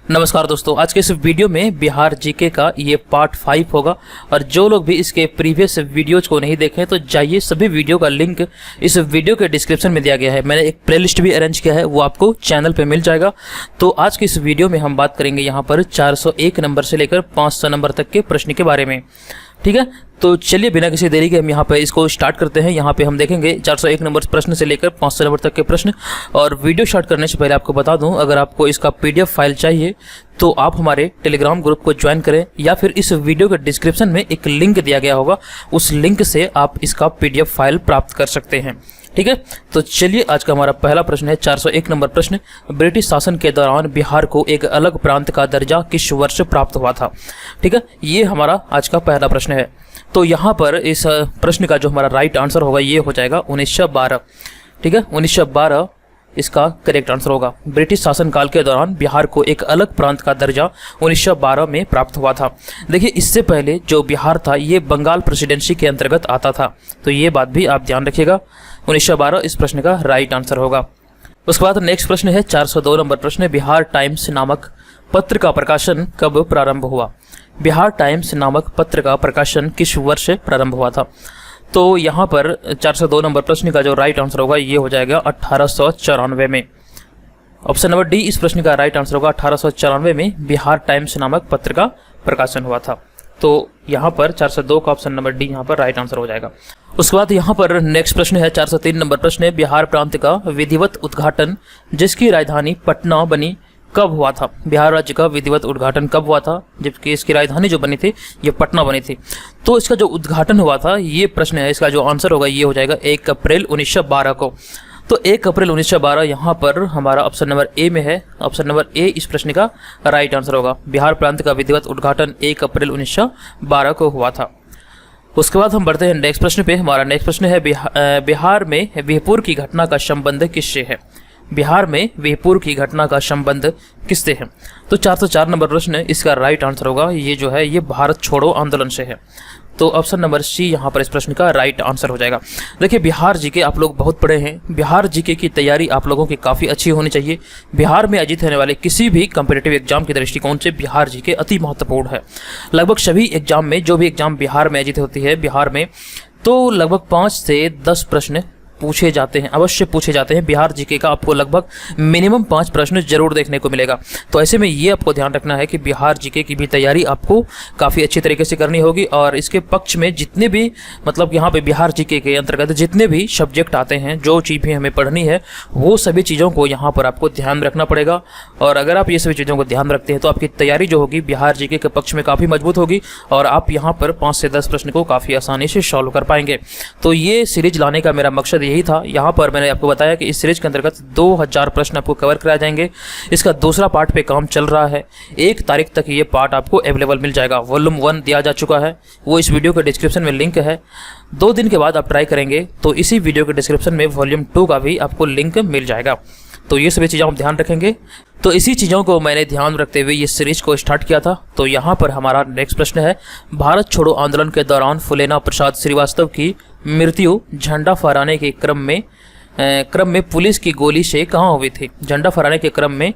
नमस्कार दोस्तों, आज के इस वीडियो में बिहार जीके का ये पार्ट 5 होगा। और जो लोग भी इसके प्रीवियस वीडियोज को नहीं देखे तो जाइए, सभी वीडियो का लिंक इस वीडियो के डिस्क्रिप्शन में दिया गया है। मैंने एक प्लेलिस्ट भी अरेंज किया है, वो आपको चैनल पे मिल जाएगा। तो आज की इस वीडियो में हम बात करेंगे यहाँ पर 401 नंबर से लेकर 500 नंबर तक के प्रश्न के बारे में। ठीक है, तो चलिए बिना किसी देरी के हम यहाँ पे इसको स्टार्ट करते हैं। यहाँ पे हम देखेंगे 401 नंबर प्रश्न से लेकर 500 नंबर तक के प्रश्न। और वीडियो स्टार्ट करने से पहले आपको बता दूं, अगर आपको इसका पीडीएफ फाइल चाहिए तो आप हमारे टेलीग्राम ग्रुप को ज्वाइन करें, या फिर इस वीडियो के डिस्क्रिप्शन में एक लिंक दिया गया होगा, उस लिंक से आप इसका पीडीएफ फाइल प्राप्त कर सकते हैं। ठीक है, तो चलिए आज का हमारा पहला प्रश्न है 401 नंबर प्रश्न। ब्रिटिश शासन के दौरान बिहार को एक अलग प्रांत का दर्जा किस वर्ष प्राप्त हुआ था? ठीक है, ये हमारा आज का पहला प्रश्न है। तो यहाँ पर इस प्रश्न का जो हमारा राइट आंसर होगा ये हो जाएगा 1912। ठीक है, 1912 इसका करेक्ट आंसर होगा। ब्रिटिश शासनकाल के दौरान बिहार को एक अलग प्रांत का दर्जा 1912 में प्राप्त हुआ था। देखिए, इससे पहले जो बिहार था ये बंगाल प्रेसिडेंसी के अंतर्गत आता था, तो ये बात भी आप ध्यान रखिएगा। 1912 इस प्रश्न का राइट आंसर होगा। उसके बाद नेक्स्ट प्रश्न है 402 नंबर प्रश्न। बिहार टाइम्स नामक पत्र का प्रकाशन कब प्रारंभ हुआ? बिहार टाइम्स नामक पत्र का प्रकाशन किस वर्ष प्रारंभ हुआ था? तो यहाँ पर 402 नंबर प्रश्न का जो राइट आंसर होगा ये हो जाएगा 1894 में। ऑप्शन नंबर डी इस प्रश्न का राइट आंसर होगा। 1894 में बिहार टाइम्स नामक पत्र का प्रकाशन हुआ था। तो यहाँ पर 402 का ऑप्शन नंबर डी यहाँ पर राइट आंसर हो जाएगा। उसके बाद यहाँ पर नेक्स्ट प्रश्न है 403 नंबर प्रश्न है। बिहार प्रांत का विधिवत उद्घाटन जिसकी राजधानी पटना बनी कब हुआ था? बिहार राज्य का विधिवत उद्घाटन कब हुआ था जबकि इसकी राजधानी जो बनी थी ये पटना बनी थी? तो इसका जो उद्घाटन हुआ था ये प्रश्न है, इसका जो आंसर होगा ये हो जाएगा 1 अप्रैल 1912 को। तो 1 अप्रैल 1912 यहाँ पर हमारा ऑप्शन नंबर ए में है। ऑप्शन नंबर ए इस प्रश्न का राइट आंसर होगा। बिहार प्रांत का विधिवत उद्घाटन 1 अप्रैल 1912 को हुआ था। उसके बाद हम बढ़ते हैं नेक्स्ट प्रश्न पे। हमारा नेक्स्ट प्रश्न है बिहार में विहपुर की घटना का संबंध किससे है? बिहार में विहपुर की घटना का संबंध किससे है? तो 404 नंबर प्रश्न इसका राइट आंसर होगा ये जो है ये भारत छोड़ो आंदोलन से है। तो ऑप्शन नंबर सी यहाँ पर इस प्रश्न का राइट आंसर हो जाएगा। देखिए, बिहार जीके आप लोग बहुत पढ़े हैं, बिहार जीके की तैयारी आप लोगों की काफ़ी अच्छी होनी चाहिए। बिहार में आयोजित होने वाले किसी भी कॉम्पिटिटिव एग्जाम के दृष्टिकोण से बिहार जीके अति महत्वपूर्ण है। लगभग सभी एग्जाम में, जो भी एग्जाम बिहार में आयोजित होती है बिहार में, तो लगभग 5 से 10 प्रश्न पूछे जाते हैं, अवश्य पूछे जाते हैं। बिहार जीके का आपको लगभग मिनिमम 5 प्रश्न जरूर देखने को मिलेगा। तो ऐसे में ये आपको ध्यान रखना है कि बिहार जीके की भी तैयारी आपको काफ़ी अच्छी तरीके से करनी होगी। और इसके पक्ष में जितने भी मतलब यहाँ पे बिहार जीके के अंतर्गत जितने भी सब्जेक्ट आते हैं, जो चीज़ भी हमें पढ़नी है, वो सभी चीज़ों को यहाँ पर आपको ध्यान रखना पड़ेगा। और अगर आप ये सभी चीज़ों को ध्यान रखते हैं तो आपकी तैयारी जो होगी बिहार जीके के पक्ष में काफ़ी मजबूत होगी और आप यहाँ पर 5 से 10 प्रश्न को काफ़ी आसानी से सॉल्व कर पाएंगे। तो ये सीरीज लाने का मेरा मकसद यही था। यहाँ पर मैंने आपको बताया कि इस सीरीज के अंतर्गत 2000 प्रश्न आपको कवर कराए जाएंगे। इसका दूसरा पार्ट पे काम चल रहा है। 1 तारीख तक ये पार्ट आपको अवेलेबल मिल जाएगा। वॉल्यूम 1 दिया जा चुका है, वो इस वीडियो के डिस्क्रिप्शन में लिंक है। 2 दिन के बाद आप ट्राई करेंगे तो इसी वीडियो के डिस्क्रिप्शन में वॉल्यूम 2 का भी आपको लिंक मिल जाएगा। तो ये सभी चीज़ें आप ध्यान रखेंगे। तो इसी चीज़ों को मैंने ध्यान रखते हुए ये सीरीज को स्टार्ट किया था। तो यहाँ पर हमारा नेक्स्ट प्रश्न है भारत छोड़ो आंदोलन के दौरान फुलेना प्रसाद श्रीवास्तव की मृत्यु झंडा फहराने के क्रम में पुलिस की गोली से कहाँ हुई थी? झंडा फहराने के क्रम में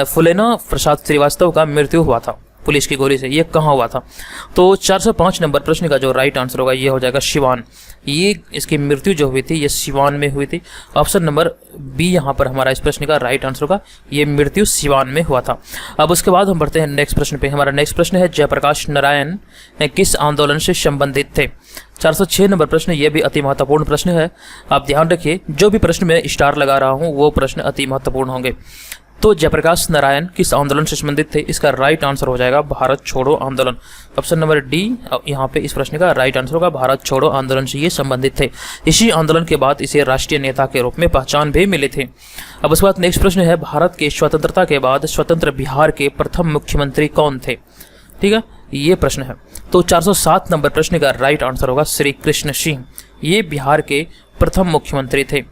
फुलेना प्रसाद श्रीवास्तव का मृत्यु हुआ था पुलिस की गोली से, ये कहाँ हुआ था? तो 405 नंबर प्रश्न का जो राइट आंसर होगा ये हो जाएगा सिवान। ये इसकी मृत्यु जो हुई थी ये सिवान में हुई थी। ऑप्शन नंबर बी यहाँ पर हमारा इस प्रश्न का राइट आंसर होगा, ये मृत्यु सिवान में हुआ था। अब उसके बाद हम बढ़ते हैं नेक्स्ट प्रश्न पे। हमारा नेक्स्ट प्रश्न है जयप्रकाश नारायण किस आंदोलन से संबंधित थे? 406 नंबर प्रश्न ये भी अति महत्वपूर्ण प्रश्न है। आप ध्यान रखिए, जो भी प्रश्न मैं स्टार लगा रहा हूँ वो प्रश्न अति महत्वपूर्ण होंगे। तो जयप्रकाश नारायण किस आंदोलन से संबंधित थे? इसका राइट आंसर हो जाएगा भारत छोड़ो आंदोलन। ऑप्शन नंबर डी यहाँ पे इस प्रश्न का राइट आंसर होगा, भारत छोड़ो आंदोलन से ये संबंधित थे। इसी आंदोलन के बाद इसे राष्ट्रीय नेता के रूप में पहचान भी मिले थे। अब उसके बाद नेक्स्ट प्रश्न है भारत के स्वतंत्रता के बाद स्वतंत्र बिहार के प्रथम मुख्यमंत्री कौन थे? ठीक है, ये प्रश्न है। तो 407 नंबर प्रश्न का राइट आंसर होगा श्री कृष्ण सिंह। ये बिहार के प्रथम मुख्यमंत्री थे।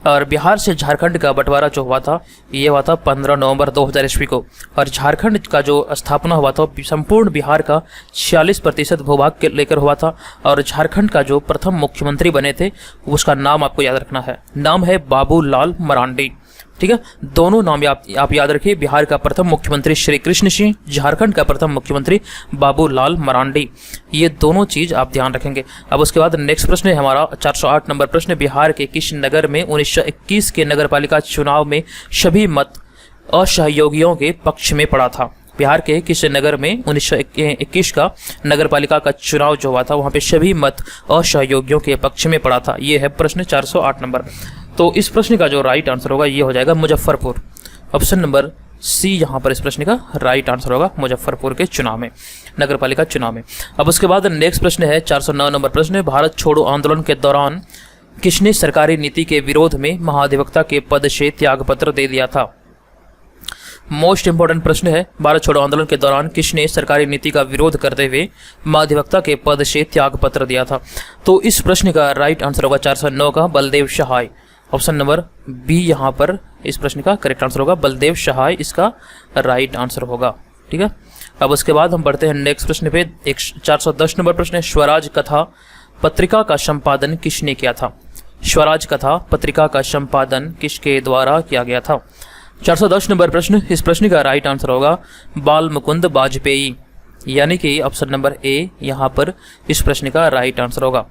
और बिहार से झारखंड का बंटवारा जो हुआ था ये हुआ था 15 नवंबर 2000 ईस्वी को। और झारखंड का जो स्थापना हुआ था संपूर्ण बिहार का 46% भूभाग के लेकर हुआ था। और झारखंड का जो प्रथम मुख्यमंत्री बने थे उसका नाम आपको याद रखना है, नाम है बाबूलाल मरांडी। ठीक है, दोनों नाम आप याद रखिए। बिहार का प्रथम मुख्यमंत्री श्री कृष्ण सिंह, झारखंड का प्रथम मुख्यमंत्री बाबूलाल मरांडी, ये दोनों चीज आप ध्यान रखेंगे। अब उसके बाद नेक्स्ट प्रश्न है हमारा 408 नंबर प्रश्न, बिहार के किस नगर में 1921 के नगरपालिका चुनाव में सभी मत असहयोगियों के पक्ष में पड़ा था? बिहार के किस नगर में 1921 का नगरपालिका का चुनाव जो हुआ था वहां पे सभी मत असहयोगियों के पक्ष में पड़ा था? ये है प्रश्न 408 नंबर। तो इस प्रश्न का जो राइट आंसर होगा ये हो जाएगा मुजफ्फरपुर। ऑप्शन नंबर सी यहाँ पर इस प्रश्न का राइट आंसर होगा, मुजफ्फरपुर के चुनाव में, नगरपालिका चुनाव में। अब उसके बाद नेक्स्ट प्रश्न है 409 नंबर प्रश्न, भारत छोड़ो आंदोलन के दौरान किसने सरकारी नीति के विरोध में महाधिवक्ता के पद से त्यागपत्र दे दिया था? मोस्ट इंपोर्टेंट प्रश्न है, भारत छोड़ो आंदोलन के दौरान किसने सरकारी नीति का विरोध करते हुए महाधिवक्ता के पद से त्यागपत्र दिया था? तो इस प्रश्न का राइट आंसर होगा 409 का बलदेव सहाय। ऑप्शन नंबर बी यहाँ पर इस प्रश्न का करेक्ट आंसर होगा, बलदेव सहाय इसका राइट आंसर होगा। ठीक है, अब उसके बाद हम बढ़ते हैं नेक्स्ट प्रश्न पे। 410 नंबर प्रश्न है, स्वराज कथा पत्रिका का संपादन किसने किया था? स्वराज कथा पत्रिका का संपादन किसके द्वारा किया गया था? 410 नंबर प्रश्न, इस प्रश्न का राइट आंसर होगा बाल मुकुंद वाजपेयी, यानी कि ऑप्शन नंबर ए यहाँ पर इस प्रश्न का राइट आंसर होगा।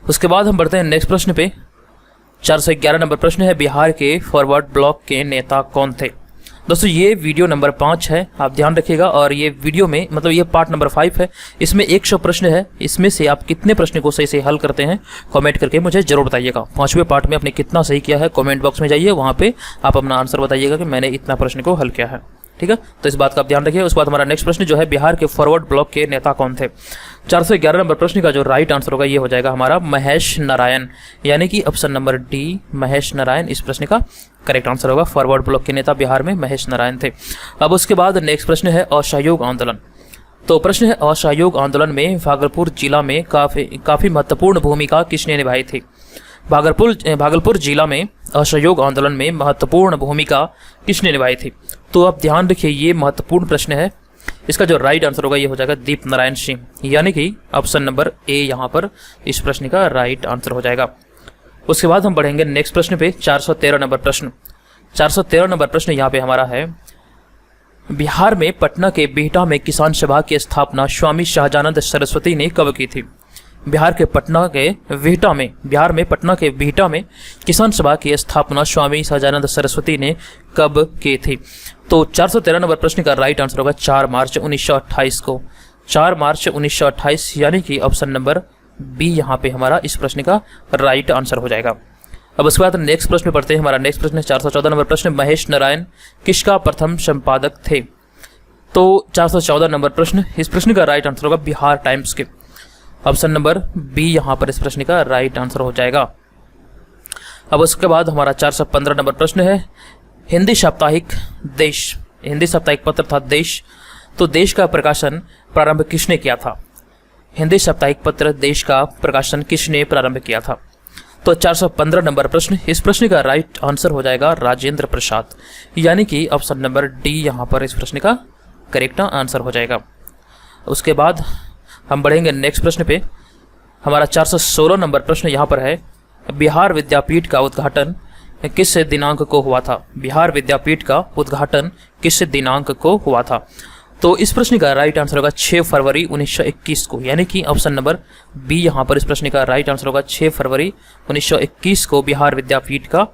उसके बाद हम बढ़ते हैं नेक्स्ट प्रश्न पे। 411 नंबर प्रश्न है, बिहार के फॉरवर्ड ब्लॉक के नेता कौन थे? दोस्तों ये वीडियो नंबर 5 है, आप ध्यान रखिएगा। और ये वीडियो में मतलब ये पार्ट नंबर 5 है, इसमें 100 प्रश्न है। इसमें से आप कितने प्रश्न को सही से हल करते हैं कमेंट करके मुझे जरूर बताइएगा। 5वें पार्ट में आपने कितना सही किया है कमेंट बॉक्स में जाइए, वहाँ पे आप अपना आंसर बताइएगा कि मैंने इतना प्रश्न को हल किया है। ठीक है, तो इस बात का आप ध्यान रखिए। उसके बाद हमारा नेक्स्ट प्रश्न जो है, बिहार के फॉरवर्ड ब्लॉक के नेता कौन थे? 411 नंबर प्रश्न का जो राइट आंसर होगा ये हो जाएगा हमारा महेश नारायण, यानी कि option number D Mahesh Narayan इस प्रश्न का करेक्ट आंसर होगा। फॉरवर्ड ब्लॉक के नेता बिहार में महेश नारायण थे। अब उसके बाद नेक्स्ट प्रश्न है असहयोग आंदोलन। तो प्रश्न है, असहयोग आंदोलन में भागलपुर जिला में काफी महत्वपूर्ण भूमिका किसने निभाई थी? भागलपुर जिला में असहयोग आंदोलन में महत्वपूर्ण भूमिका किसने निभाई थी? तो आप ध्यान रखिए, ये महत्वपूर्ण प्रश्न है। इसका जो राइट आंसर होगा ये हो जाएगा दीप नारायण सिंह, यानी कि ऑप्शन नंबर ए यहाँ पर इस प्रश्न का राइट आंसर हो जाएगा। उसके बाद हम बढ़ेंगे नेक्स्ट प्रश्न पे। 413 नंबर प्रश्न, 413 नंबर प्रश्न यहाँ पे हमारा है, बिहार में पटना के बिहटा में किसान सभा की स्थापना स्वामी शाहजानंद सरस्वती ने कब की थी? बिहार में पटना के बिहटा में किसान सभा की स्थापना स्वामी शाहजानंद सरस्वती ने कब की थी? तो 413 नंबर प्रश्न का राइट आंसर होगा 4 मार्च 1928 को, 4 मार्च 1928, यानी कि ऑप्शन नंबर बी यहाँ पे हमारा इस प्रश्न का राइट आंसर हो जाएगा। अब उसके बाद नेक्स्ट प्रश्न पढ़ते हैं। हमारा नेक्स्ट प्रश्न है 414 नंबर प्रश्न, महेश नारायण किसका प्रथम संपादक थे? तो 414 नंबर प्रश्न, इस प्रश्न का राइट आंसर होगा बिहार टाइम्स के, ऑप्शन नंबर बी यहाँ पर इस प्रश्न का राइट आंसर हो जाएगा। अब उसके बाद हमारा 415 नंबर प्रश्न है, हिंदी साप्ताहिक पत्र था देश, तो देश का प्रकाशन प्रारंभ किसने किया था? हिंदी साप्ताहिक पत्र देश का प्रकाशन किसने प्रारंभ किया था? तो 415 नंबर प्रश्न, इस प्रश्न का राइट आंसर हो जाएगा राजेंद्र प्रसाद, यानी कि ऑप्शन नंबर डी यहाँ पर इस प्रश्न का करेक्ट आंसर हो जाएगा। उसके बाद हम बढ़ेंगे नेक्स्ट प्रश्न पे। हमारा 416 नंबर प्रश्न यहाँ पर है, बिहार विद्यापीठ का उद्घाटन किस दिनांक को हुआ था? बिहार विद्यापीठ का उद्घाटन किस दिनांक को हुआ था? तो इस प्रश्न का राइट आंसर होगा 6 फरवरी 1921 को, यानी कि ऑप्शन नंबर बी यहाँ पर इस प्रश्न का राइट आंसर होगा 6 फरवरी 1921 को बिहार विद्यापीठ का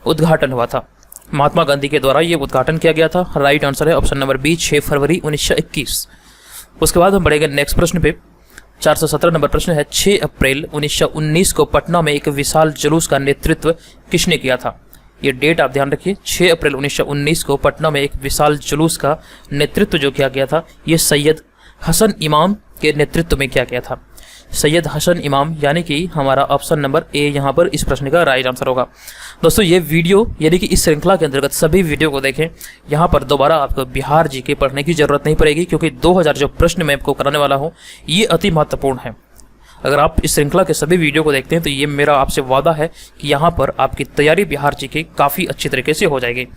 उद्घाटन हुआ था। महात्मा गांधी के द्वारा ये उद्घाटन किया गया था। राइट आंसर है ऑप्शन नंबर बी 6 फरवरी 1921। उसके बाद हम बढ़ेंगे नेक्स्ट प्रश्न पे। 417 नंबर प्रश्न है, 6 अप्रैल 1919 को पटना में एक विशाल जुलूस का नेतृत्व किसने किया था? ये डेट आप ध्यान रखिए, 6 अप्रैल 1919 को पटना में एक विशाल जुलूस का नेतृत्व जो किया गया था, ये सैयद हसन इमाम के नेतृत्व में किया गया था। सैयद हसन इमाम, यानी कि हमारा ऑप्शन नंबर ए यहाँ पर इस प्रश्न का राइट आंसर होगा। दोस्तों ये वीडियो यानी कि इस श्रृंखला के अंतर्गत सभी वीडियो को देखें। यहाँ पर दोबारा आपको बिहार जीके पढ़ने की जरूरत नहीं पड़ेगी, क्योंकि 2000 जो प्रश्न मैं आपको कराने वाला हूँ ये अति महत्वपूर्ण है। अगर आप इस श्रृंखला के सभी वीडियो को देखते हैं तो ये मेरा आपसे वादा है कि यहाँ पर आपकी तैयारी बिहार जीके काफ़ी अच्छी तरीके से हो जाएगी।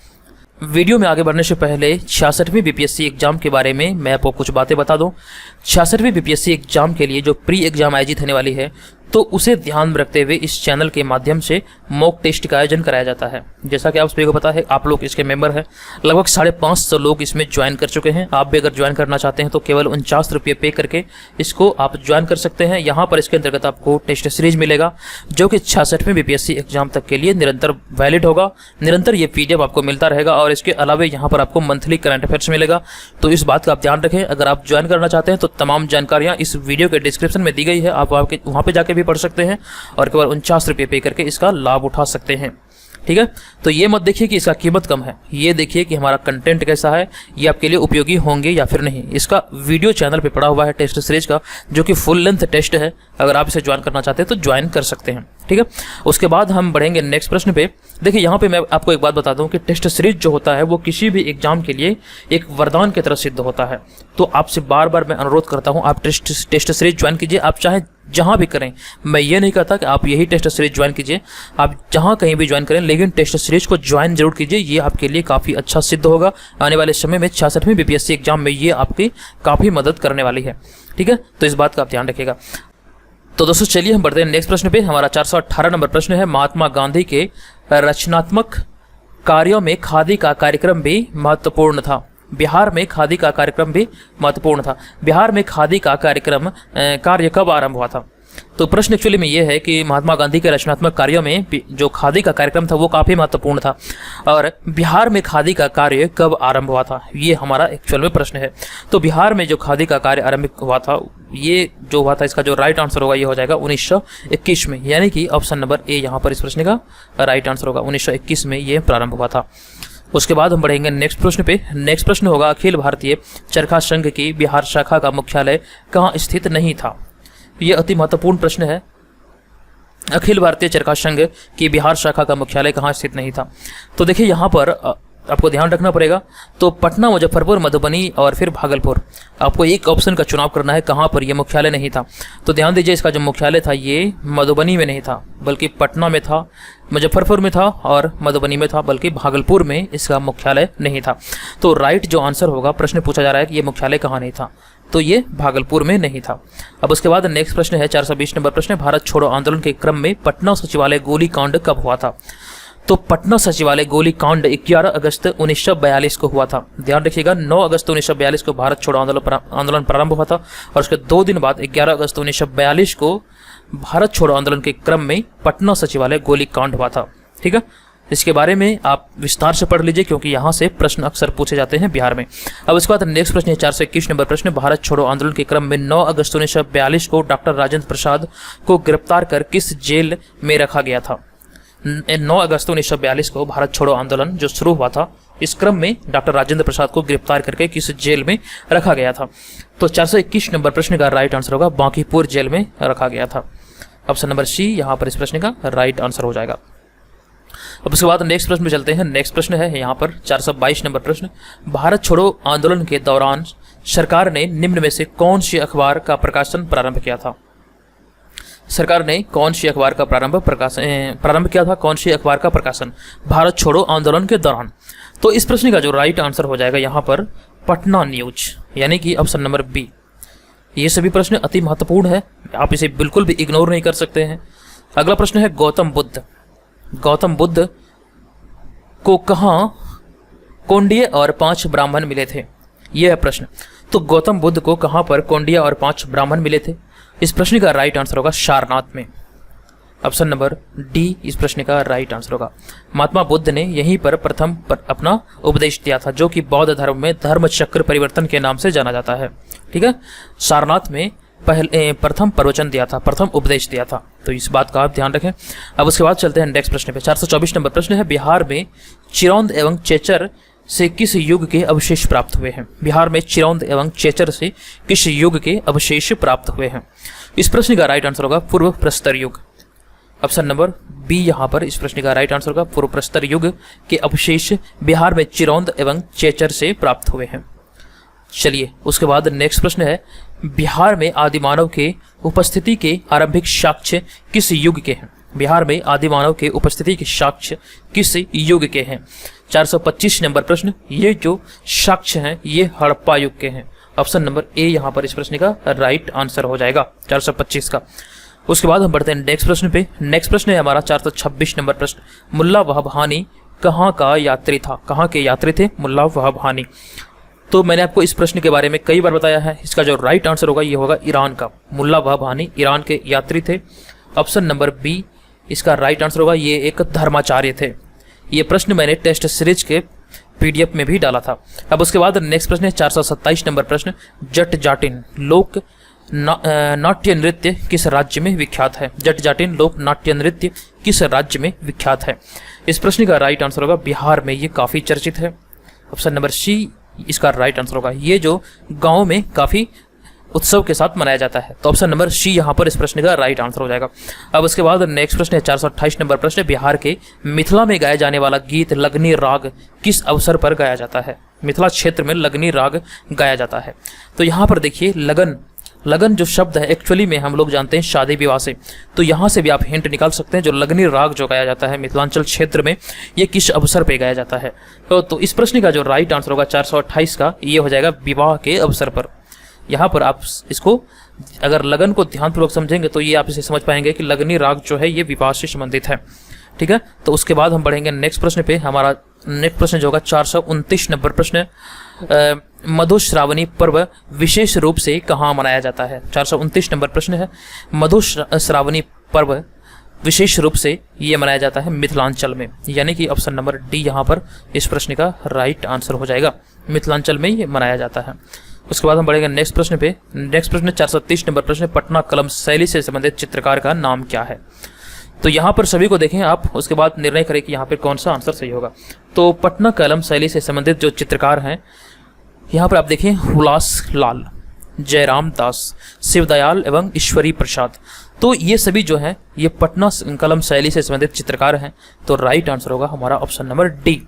वीडियो में आगे बढ़ने से पहले 66वीं बीपीएससी एग्जाम के बारे में मैं आपको कुछ बातें बता दूं। 66वीं बीपीएससी एग्जाम के लिए जो प्री एग्जाम आयोजित होने वाली है, तो उसे ध्यान में रखते हुए इस चैनल के माध्यम से मॉक टेस्ट का आयोजन कराया जाता है। जैसा कि आप सभी को पता है, आप लोग इसके मेंबर हैं। लगभग 550 लोग इसमें ज्वाइन कर चुके हैं। आप भी अगर ज्वाइन करना चाहते हैं तो केवल 49 रुपये पे करके इसको आप ज्वाइन कर सकते हैं। यहाँ पर इसके अंतर्गत आपको टेस्ट सीरीज मिलेगा जो कि 66वें बीपीएससी एग्जाम तक के लिए निरंतर वैलिड होगा। निरंतर ये पीडीएफ आपको मिलता रहेगा और इसके अलावा यहाँ पर आपको मंथली करंट अफेयर्स मिलेगा। तो इस बात का आप ध्यान रखें। अगर आप ज्वाइन करना चाहते हैं तो तमाम जानकारियाँ इस वीडियो के डिस्क्रिप्शन में दी गई है, आप वहाँ पे जाके भी पढ़ सकते हैं और केवल 49 रुपये पे करके इसका लाभ उठा सकते हैं। ठीक है, तो ये मत देखिए कि इसका कीमत कम है, ये देखिए कि हमारा कंटेंट कैसा है, ये आपके लिए उपयोगी होंगे या फिर नहीं। इसका वीडियो चैनल पे पड़ा हुआ है टेस्ट सीरीज का, जो कि फुल लेंथ टेस्ट है। अगर आप इसे ज्वाइन करना चाहते हैं तो ज्वाइन कर सकते हैं। ठीक है, उसके बाद हम बढ़ेंगे नेक्स्ट प्रश्न पे। देखिए यहाँ पे मैं आपको एक बात बता दूं कि टेस्ट सीरीज जो होता है वो किसी भी एग्जाम के लिए एक वरदान की तरह सिद्ध होता है। तो आपसे बार बार मैं अनुरोध करता हूँ, आप टेस्ट सीरीज ज्वाइन कीजिए। आप चाहे जहाँ भी करें, मैं ये नहीं कहता कि आप यही टेस्ट सीरीज ज्वाइन कीजिए, आप जहाँ कहीं भी ज्वाइन करें, लेकिन टेस्ट सीरीज को ज्वाइन जरूर कीजिए। ये आपके लिए काफ़ी अच्छा सिद्ध होगा। आने वाले समय में 66वें बीपीएससी एग्जाम में ये आपकी काफ़ी मदद करने वाली है। ठीक है, तो इस बात का आप ध्यान रखिएगा। तो दोस्तों चलिए हम बढ़ते हैं नेक्स्ट प्रश्न पे। हमारा 418 नंबर प्रश्न है, महात्मा गांधी के रचनात्मक कार्यों में खादी का कार्यक्रम भी महत्वपूर्ण था। बिहार में खादी का कार्यक्रम भी महत्वपूर्ण था। बिहार में खादी का कार्य कब आरंभ हुआ था? तो प्रश्न एक्चुअली में ये है कि महात्मा गांधी के रचनात्मक कार्यों में जो खादी का कार्यक्रम था वो काफ़ी महत्वपूर्ण था, और बिहार में खादी का कार्य कब आरंभ हुआ था, ये हमारा एक्चुअल में प्रश्न है। तो बिहार में जो खादी का कार्य आरंभ हुआ था, ये जो हुआ था, इसका जो राइट आंसर होगा ये हो जाएगा 1921 में, यानी कि ऑप्शन नंबर ए यहाँ पर इस प्रश्न का राइट आंसर होगा। 1921 में ये प्रारंभ हुआ था। उसके बाद हम बढ़ेंगे नेक्स्ट प्रश्न पे। नेक्स्ट प्रश्न होगा, अखिल भारतीय चरखा संघ की बिहार शाखा का मुख्यालय कहाँ स्थित नहीं था? ये अति महत्वपूर्ण प्रश्न है। अखिल भारतीय चरखा संघ की बिहार शाखा का मुख्यालय कहाँ स्थित नहीं था? तो देखिए यहाँ पर आपको ध्यान रखना पड़ेगा। तो पटना, मुजफ्फरपुर, मधुबनी और फिर भागलपुर, आपको एक ऑप्शन का चुनाव करना है कहाँ पर यह मुख्यालय नहीं था। तो ध्यान दीजिए, इसका जो मुख्यालय था ये मधुबनी में नहीं था, बल्कि पटना में था, मुजफ्फरपुर में था और मधुबनी में था, बल्कि भागलपुर में इसका मुख्यालय नहीं था। तो राइट जो आंसर होगा, प्रश्न पूछा जा रहा है कि ये मुख्यालय कहाँ नहीं था, तो ये भागलपुर में नहीं था। अब उसके बाद नेक्स्ट प्रश्न है 420 नंबर प्रश्न, भारत छोड़ो आंदोलन के क्रम में पटना सचिवालय गोलीकांड कब हुआ था? तो पटना सचिवालय गोलीकांड 11 अगस्त 1942 को हुआ था। ध्यान रखिएगा, 9 अगस्त 1942 को भारत छोड़ो आंदोलन प्रारंभ हुआ था और उसके 2 दिन बाद 11 अगस्त 1942 को भारत छोड़ो आंदोलन के क्रम में पटना सचिवालय गोलीकांड हुआ था। ठीक है, इसके बारे में आप विस्तार से पढ़ लीजिए, क्योंकि यहाँ से प्रश्न अक्सर पूछे जाते हैं बिहार में। अब इसके बाद नेक्स्ट प्रश्न है 421 नंबर प्रश्न, भारत छोड़ो आंदोलन के क्रम में 9 अगस्त 1942 को डॉक्टर राजेंद्र प्रसाद को गिरफ्तार कर किस जेल में रखा गया था? 9 अगस्त 1942 को भारत छोड़ो आंदोलन जो शुरू हुआ था, इस क्रम में डॉक्टर राजेंद्र प्रसाद को गिरफ्तार करके किस जेल में रखा गया था? तो 421 नंबर प्रश्न का राइट आंसर होगा बांकीपुर जेल में रखा गया था। ऑप्शन नंबर सी यहाँ पर इस प्रश्न का राइट आंसर हो जाएगा। अब उसके बाद नेक्स्ट प्रश्न में चलते हैं। नेक्स्ट प्रश्न है यहाँ पर 422 नंबर प्रश्न, भारत छोड़ो आंदोलन के दौरान सरकार ने निम्न में से कौन सी अखबार का प्रकाशन प्रारंभ किया था? सरकार ने कौन सी अखबार का प्रारंभ किया था? कौन सी अखबार का प्रकाशन भारत छोड़ो आंदोलन के दौरान? तो इस प्रश्न का जो राइट आंसर हो जाएगा यहाँ पर पटना न्यूज, यानी कि ऑप्शन नंबर बी। ये सभी प्रश्न अति महत्वपूर्ण है, आप इसे बिल्कुल भी इग्नोर नहीं कर सकते हैं। अगला प्रश्न है गौतम बुद्ध को कहाँ कौंडिय और 5 ब्राह्मण मिले थे? यह है प्रश्न। तो गौतम बुद्ध को कहाँ पर कौंडिय और 5 ब्राह्मण मिले थे? इस प्रश्न का राइट आंसर होगा सारनाथ में। ऑप्शन नंबर डी इस प्रश्न का राइट आंसर होगा। महात्मा बुद्ध ने यहीं पर प्रथम अपना उपदेश दिया था, जो कि बौद्ध धर्म में धर्म चक्र परिवर्तन के नाम से जाना जाता है। ठीक है, सारनाथ में प्रथम प्रवचन दिया था, प्रथम उपदेश दिया था। तो इस बात का आप ध्यान रखें। अब उसके बाद चलते हैं नेक्स्ट प्रश्न पे। 424 नंबर प्रश्न है, बिहार में चिरौंद एवं चेचर से किस युग के अवशेष प्राप्त हुए हैं? बिहार में चिरौंद एवं चेचर से किस युग के अवशेष प्राप्त हुए हैं? इस प्रश्न का राइट आंसर होगा पूर्व प्रस्तर युग। ऑप्शन नंबर बी यहाँ पर इस प्रश्न का राइट आंसर होगा पूर्व प्रस्तर युग के अवशेष बिहार में चिरौंद एवं चेचर से प्राप्त हुए हैं। चलिए उसके बाद नेक्स्ट प्रश्न है, बिहार में आदिमानव के उपस्थिति के आरंभिक साक्ष्य किस युग के हैं? बिहार में आदिमानव के उपस्थिति के साक्ष्य किस युग के हैं? 425 नंबर प्रश्न, ये जो साक्ष्य हैं ये हड़प्पा युग के हैं। ऑप्शन नंबर ए यहाँ पर इस प्रश्न का राइट आंसर हो जाएगा 425 का। उसके बाद हम बढ़ते हैं नेक्स्ट प्रश्न पे। नेक्स्ट प्रश्न है हमारा 426 नंबर प्रश्न, मुल्ला वहाब हानी कहाँ का यात्री था? कहाँ के यात्री थे मुल्ला वहाब हानी? तो मैंने आपको इस प्रश्न के बारे में कई बार बताया है। इसका जो राइट आंसर होगा ये होगा ईरान का। मुल्ला वहाब हानी ईरान के यात्री थे। ऑप्शन नंबर बी इसका राइट आंसर होगा। ये एक धर्माचार्य थे। ये प्रश्न मैंने टेस्ट सीरीज के PDF में भी डाला था। अब उसके बाद नेक्स्ट प्रश्न है 427 नंबर प्रश्न, जट जाटिन लोक नाट्य नृत्य किस राज्य में विख्यात है? जट जाटिन लोक नाट्य नृत्य किस राज्य में विख्यात है? इस प्रश्न का राइट आंसर होगा बिहार में। ये काफ़ी चर्चित है। ऑप्शन नंबर सी इसका राइट आंसर होगा। ये जो गाँव में काफ़ी उत्सव के साथ मनाया जाता है। तो ऑप्शन नंबर सी यहाँ पर इस प्रश्न का राइट आंसर हो जाएगा। अब उसके बाद नेक्स्ट प्रश्न है 428 नंबर प्रश्न, बिहार के मिथिला में गाया जाने वाला गीत लगनी राग किस अवसर पर गाया जाता है? मिथिला क्षेत्र में लगनी राग गाया जाता है। तो यहाँ पर देखिए लगन जो शब्द है एक्चुअली में हम लोग जानते हैं शादी विवाह से, तो यहाँ से भी आप हिंट निकाल सकते हैं। जो लगनी राग जो गाया जाता है मिथिलांचल क्षेत्र में, ये किस अवसर पे गाया जाता है? तो इस प्रश्न का जो राइट आंसर होगा 428 का, ये हो जाएगा विवाह के अवसर पर। यहाँ पर आप इसको अगर लगन को ध्यानपूर्वक समझेंगे तो ये आप इसे समझ पाएंगे कि लगनी राग जो है ये विवाह से संबंधित है। ठीक है, तो उसके बाद हम बढ़ेंगे नेक्स्ट प्रश्न पे। हमारा नेक्स्ट प्रश्न जो होगा 429 नंबर प्रश्न, मधुश्रावणी पर्व विशेष रूप से कहाँ मनाया जाता है? 429 नंबर प्रश्न है, मधुश्रावणी पर्व विशेष रूप से ये मनाया जाता है मिथिलांचल में, यानी कि ऑप्शन नंबर डी यहाँ पर इस प्रश्न का राइट आंसर हो जाएगा। मिथिलांचल में ये मनाया जाता है। उसके बाद हम बढ़ेंगे नेक्स्ट प्रश्न पे। नेक्स्ट प्रश्न 430 नंबर प्रश्न, पटना कलम शैली से संबंधित चित्रकार का नाम क्या है? तो यहाँ पर सभी को देखें आप, उसके बाद निर्णय करें कि यहाँ पर कौन सा आंसर सही होगा। तो पटना कलम शैली से संबंधित जो चित्रकार हैं यहाँ पर आप देखें, हुलास लाल, जयराम दास, शिवदयाल एवं ईश्वरी प्रसाद। तो ये सभी जो हैं ये पटना कलम शैली से संबंधित चित्रकार हैं। तो राइट आंसर होगा हमारा ऑप्शन नंबर डी।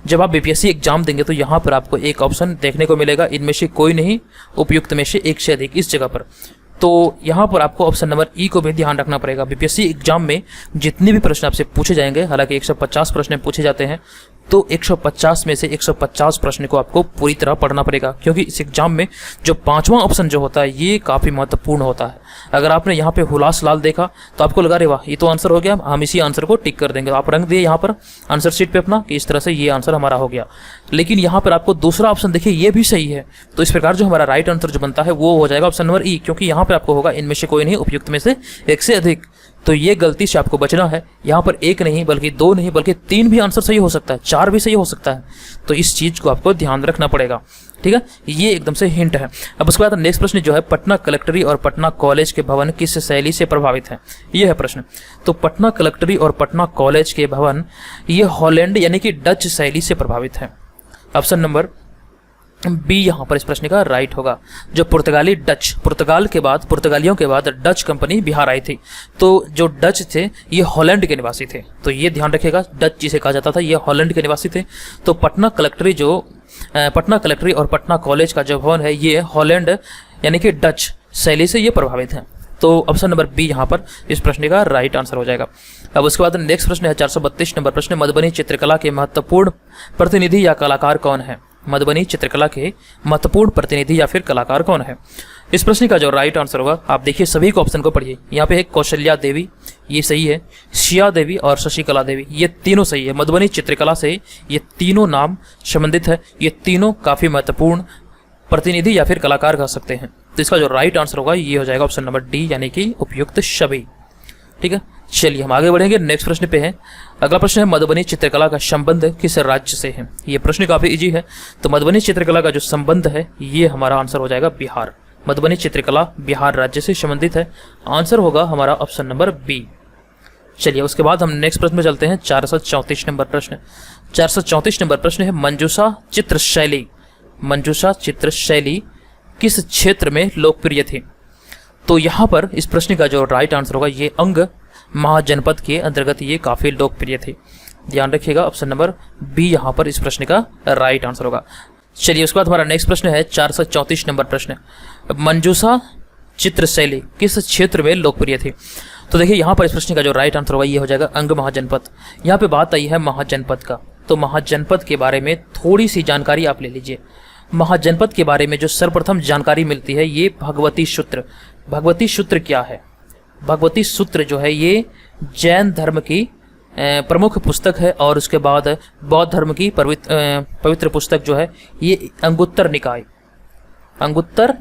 जब आप BPSC एग्जाम देंगे तो यहाँ पर आपको एक ऑप्शन देखने को मिलेगा, इनमें से कोई नहीं, उपयुक्त में से एक से अधिक इस जगह पर। तो यहाँ पर आपको ऑप्शन नंबर ई को भी ध्यान रखना पड़ेगा। BPSC एग्जाम में जितने भी प्रश्न आपसे पूछे जाएंगे, हालांकि 150 प्रश्न पूछे जाते हैं, तो 150 में से 150 प्रश्न को आपको पूरी तरह पढ़ना पड़ेगा, क्योंकि इस एग्जाम में जो 5वां ऑप्शन जो होता है ये काफ़ी महत्वपूर्ण होता है। अगर आपने यहाँ पे हुलास लाल देखा तो आपको लगा रे वाह ये तो आंसर हो गया, हम इसी आंसर को टिक कर देंगे। आप रंग दिए यहाँ पर आंसर शीट पे अपना कि इस तरह से ये आंसर हमारा हो गया। लेकिन यहाँ पर आपको दूसरा ऑप्शन देखिए ये भी सही है, तो इस प्रकार जो हमारा राइट आंसर जो बनता है वो हो जाएगा ऑप्शन नंबर ई, क्योंकि यहाँ पर आपको होगा इनमें से कोई नहीं, उपयुक्त में से एक से अधिक। तो ये गलती से आपको बचना है। यहाँ पर एक नहीं बल्कि दो नहीं बल्कि 3 भी आंसर सही हो सकता है, 4 भी सही हो सकता है। तो इस चीज़ को आपको ध्यान रखना पड़ेगा। ठीक है, ये एकदम से हिंट है। अब उसके बाद नेक्स्ट प्रश्न जो है, पटना कलेक्ट्री और पटना कॉलेज के भवन किस शैली से प्रभावित हैं? ये है प्रश्न। तो पटना कलेक्ट्री और पटना कॉलेज के भवन ये हॉलैंड यानी कि डच शैली से प्रभावित है। ऑप्शन नंबर बी यहाँ पर इस प्रश्न का राइट होगा। जो पुर्तगालियों के बाद डच कंपनी बिहार आई थी, तो जो डच थे ये हॉलैंड के निवासी थे। तो ये ध्यान रखिएगा, डच जिसे कहा जाता था ये हॉलैंड के निवासी थे। तो पटना कलेक्ट्री और पटना कॉलेज का जो भवन है ये हॉलैंड यानी कि डच शैली से ये प्रभावित है। तो ऑप्शन नंबर बी यहाँ पर इस प्रश्न का राइट आंसर हो जाएगा। अब उसके बाद नेक्स्ट प्रश्न है 432 नंबर प्रश्न, मधुबनी चित्रकला के महत्वपूर्ण प्रतिनिधि या कलाकार कौन है? मधुबनी चित्रकला के महत्वपूर्ण प्रतिनिधि या फिर कलाकार कौन है? इस प्रश्न का जो राइट आंसर होगा, आप देखिए सभी को ऑप्शन को पढ़िए। यहाँ पे है कौशल्या देवी, ये सही है, शिया देवी और शशिकला देवी, ये तीनों सही है। मधुबनी चित्रकला से ये तीनों नाम संबंधित है, ये तीनों काफ़ी महत्वपूर्ण प्रतिनिधि या फिर कलाकार कह सकते हैं। तो इसका जो राइट आंसर होगा ये हो जाएगा ऑप्शन नंबर डी यानी कि उपयुक्त सभी। ठीक है, चलिए हम आगे बढ़ेंगे। नेक्स्ट प्रश्न पे है, अगला प्रश्न है मधुबनी चित्रकला का संबंध किस राज्य से है? ये प्रश्न काफी इजी है। तो मधुबनी चित्रकला का जो संबंध है ये हमारा आंसर हो जाएगा बिहार। मधुबनी चित्रकला बिहार राज्य से संबंधित है, आंसर होगा हमारा ऑप्शन नंबर बी। चलिए उसके बाद हम नेक्स्ट प्रश्न में चलते हैं। 434 नंबर प्रश्न। 434 नंबर प्रश्न है, मंजूषा चित्र शैली किस क्षेत्र में लोकप्रिय थी? तो यहाँ पर इस प्रश्न का जो राइट आंसर होगा ये अंग महाजनपद के अंतर्गत ये काफ़ी लोकप्रिय थे। ध्यान रखिएगा, ऑप्शन नंबर बी यहाँ पर इस प्रश्न का राइट आंसर होगा। चलिए उसके बाद हमारा नेक्स्ट प्रश्न है 434 नंबर प्रश्न, मंजूषा चित्र शैली किस क्षेत्र में लोकप्रिय थी? तो देखिए यहाँ पर इस प्रश्न का जो राइट आंसर होगा ये हो जाएगा अंग महाजनपद। यहाँ पे बात आई है महाजनपद का, तो महाजनपद के बारे में थोड़ी सी जानकारी आप ले लीजिए। महाजनपद के बारे में जो सर्वप्रथम जानकारी मिलती है ये भगवती सूत्र। भगवती सूत्र क्या है? भगवती सूत्र जो है ये जैन धर्म की प्रमुख पुस्तक है, और उसके बाद बौद्ध धर्म की पवित्र पुस्तक जो है ये अंगुत्तर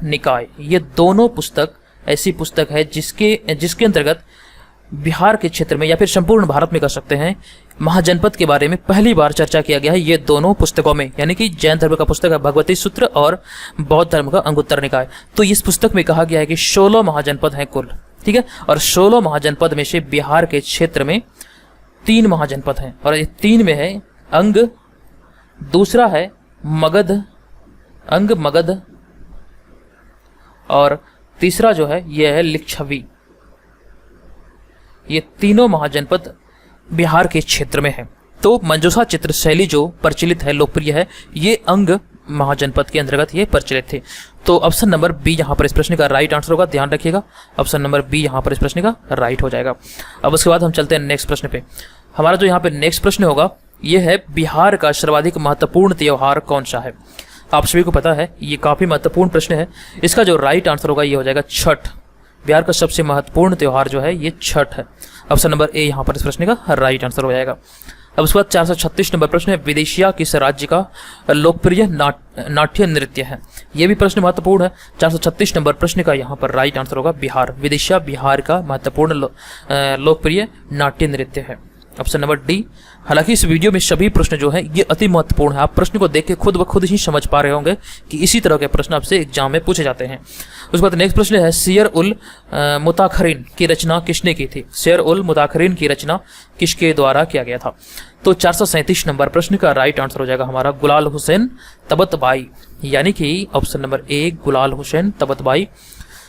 निकाय। ये दोनों पुस्तक ऐसी पुस्तक है जिसके अंतर्गत बिहार के क्षेत्र में या फिर संपूर्ण भारत में कह सकते हैं महाजनपद के बारे में पहली बार चर्चा किया गया है ये दोनों पुस्तकों में, यानी कि जैन धर्म का पुस्तक है भगवती सूत्र और बौद्ध धर्म का अंगुत्तर निकाय। तो इस पुस्तक में कहा गया है कि 16 महाजनपद हैं कुल, ठीक है, और 16 महाजनपद में से बिहार के क्षेत्र में 3 महाजनपद हैं, और ये 3 में है अंग, दूसरा है मगध, और तीसरा जो है यह है लिच्छवी। ये तीनों महाजनपद बिहार के क्षेत्र में है। तो मंजूषा चित्र शैली जो प्रचलित है, लोकप्रिय है, ये अंग महाजनपद के अंतर्गत ये प्रचलित थे। तो ऑप्शन नंबर बी यहाँ पर इस प्रश्न का राइट आंसर होगा, ध्यान रखिएगा, ऑप्शन नंबर बी यहाँ पर इस प्रश्न का राइट हो जाएगा। अब उसके बाद हम चलते हैं नेक्स्ट प्रश्न पे। हमारा जो यहाँ पे नेक्स्ट प्रश्न होगा ये है बिहार का सर्वाधिक महत्वपूर्ण त्योहार कौन सा है। आप सभी को पता है ये काफ़ी महत्वपूर्ण प्रश्न है। इसका जो राइट आंसर होगा ये हो जाएगा छठ। बिहार का सबसे महत्वपूर्ण त्यौहार जो है ये छठ है। ऑप्शन नंबर ए यहाँ पर इस प्रश्न का राइट आंसर हो जाएगा। अब उसके बाद 436 नंबर प्रश्न है विदेशिया किस राज्य का लोकप्रिय नाट्य नृत्य है। ये भी प्रश्न महत्वपूर्ण है। 436 नंबर प्रश्न का यहाँ पर राइट आंसर होगा बिहार। विदेशिया बिहार का महत्वपूर्ण लोकप्रिय नाट्य नृत्य है। Option number D. हालांकि इस वीडियो में सभी प्रश्न जो है ये अति महत्वपूर्ण है। आप प्रश्न को देख के खुद ब खुद ही समझ पा रहे होंगे कि इसी तरह के प्रश्न आपसे एग्जाम में पूछे जाते हैं। उसके बाद नेक्स्ट प्रश्न है सियर उल मुताखरीन की रचना किसने की थी। सियर उल मुताखरीन की रचना किसके द्वारा किया गया था। तो 437 नंबर प्रश्न का राइट आंसर हो जाएगा हमारा गुलाल हुसैन तबतबाई, यानी कि ऑप्शन नंबर ए गुलाल हुसैन तबतबाई।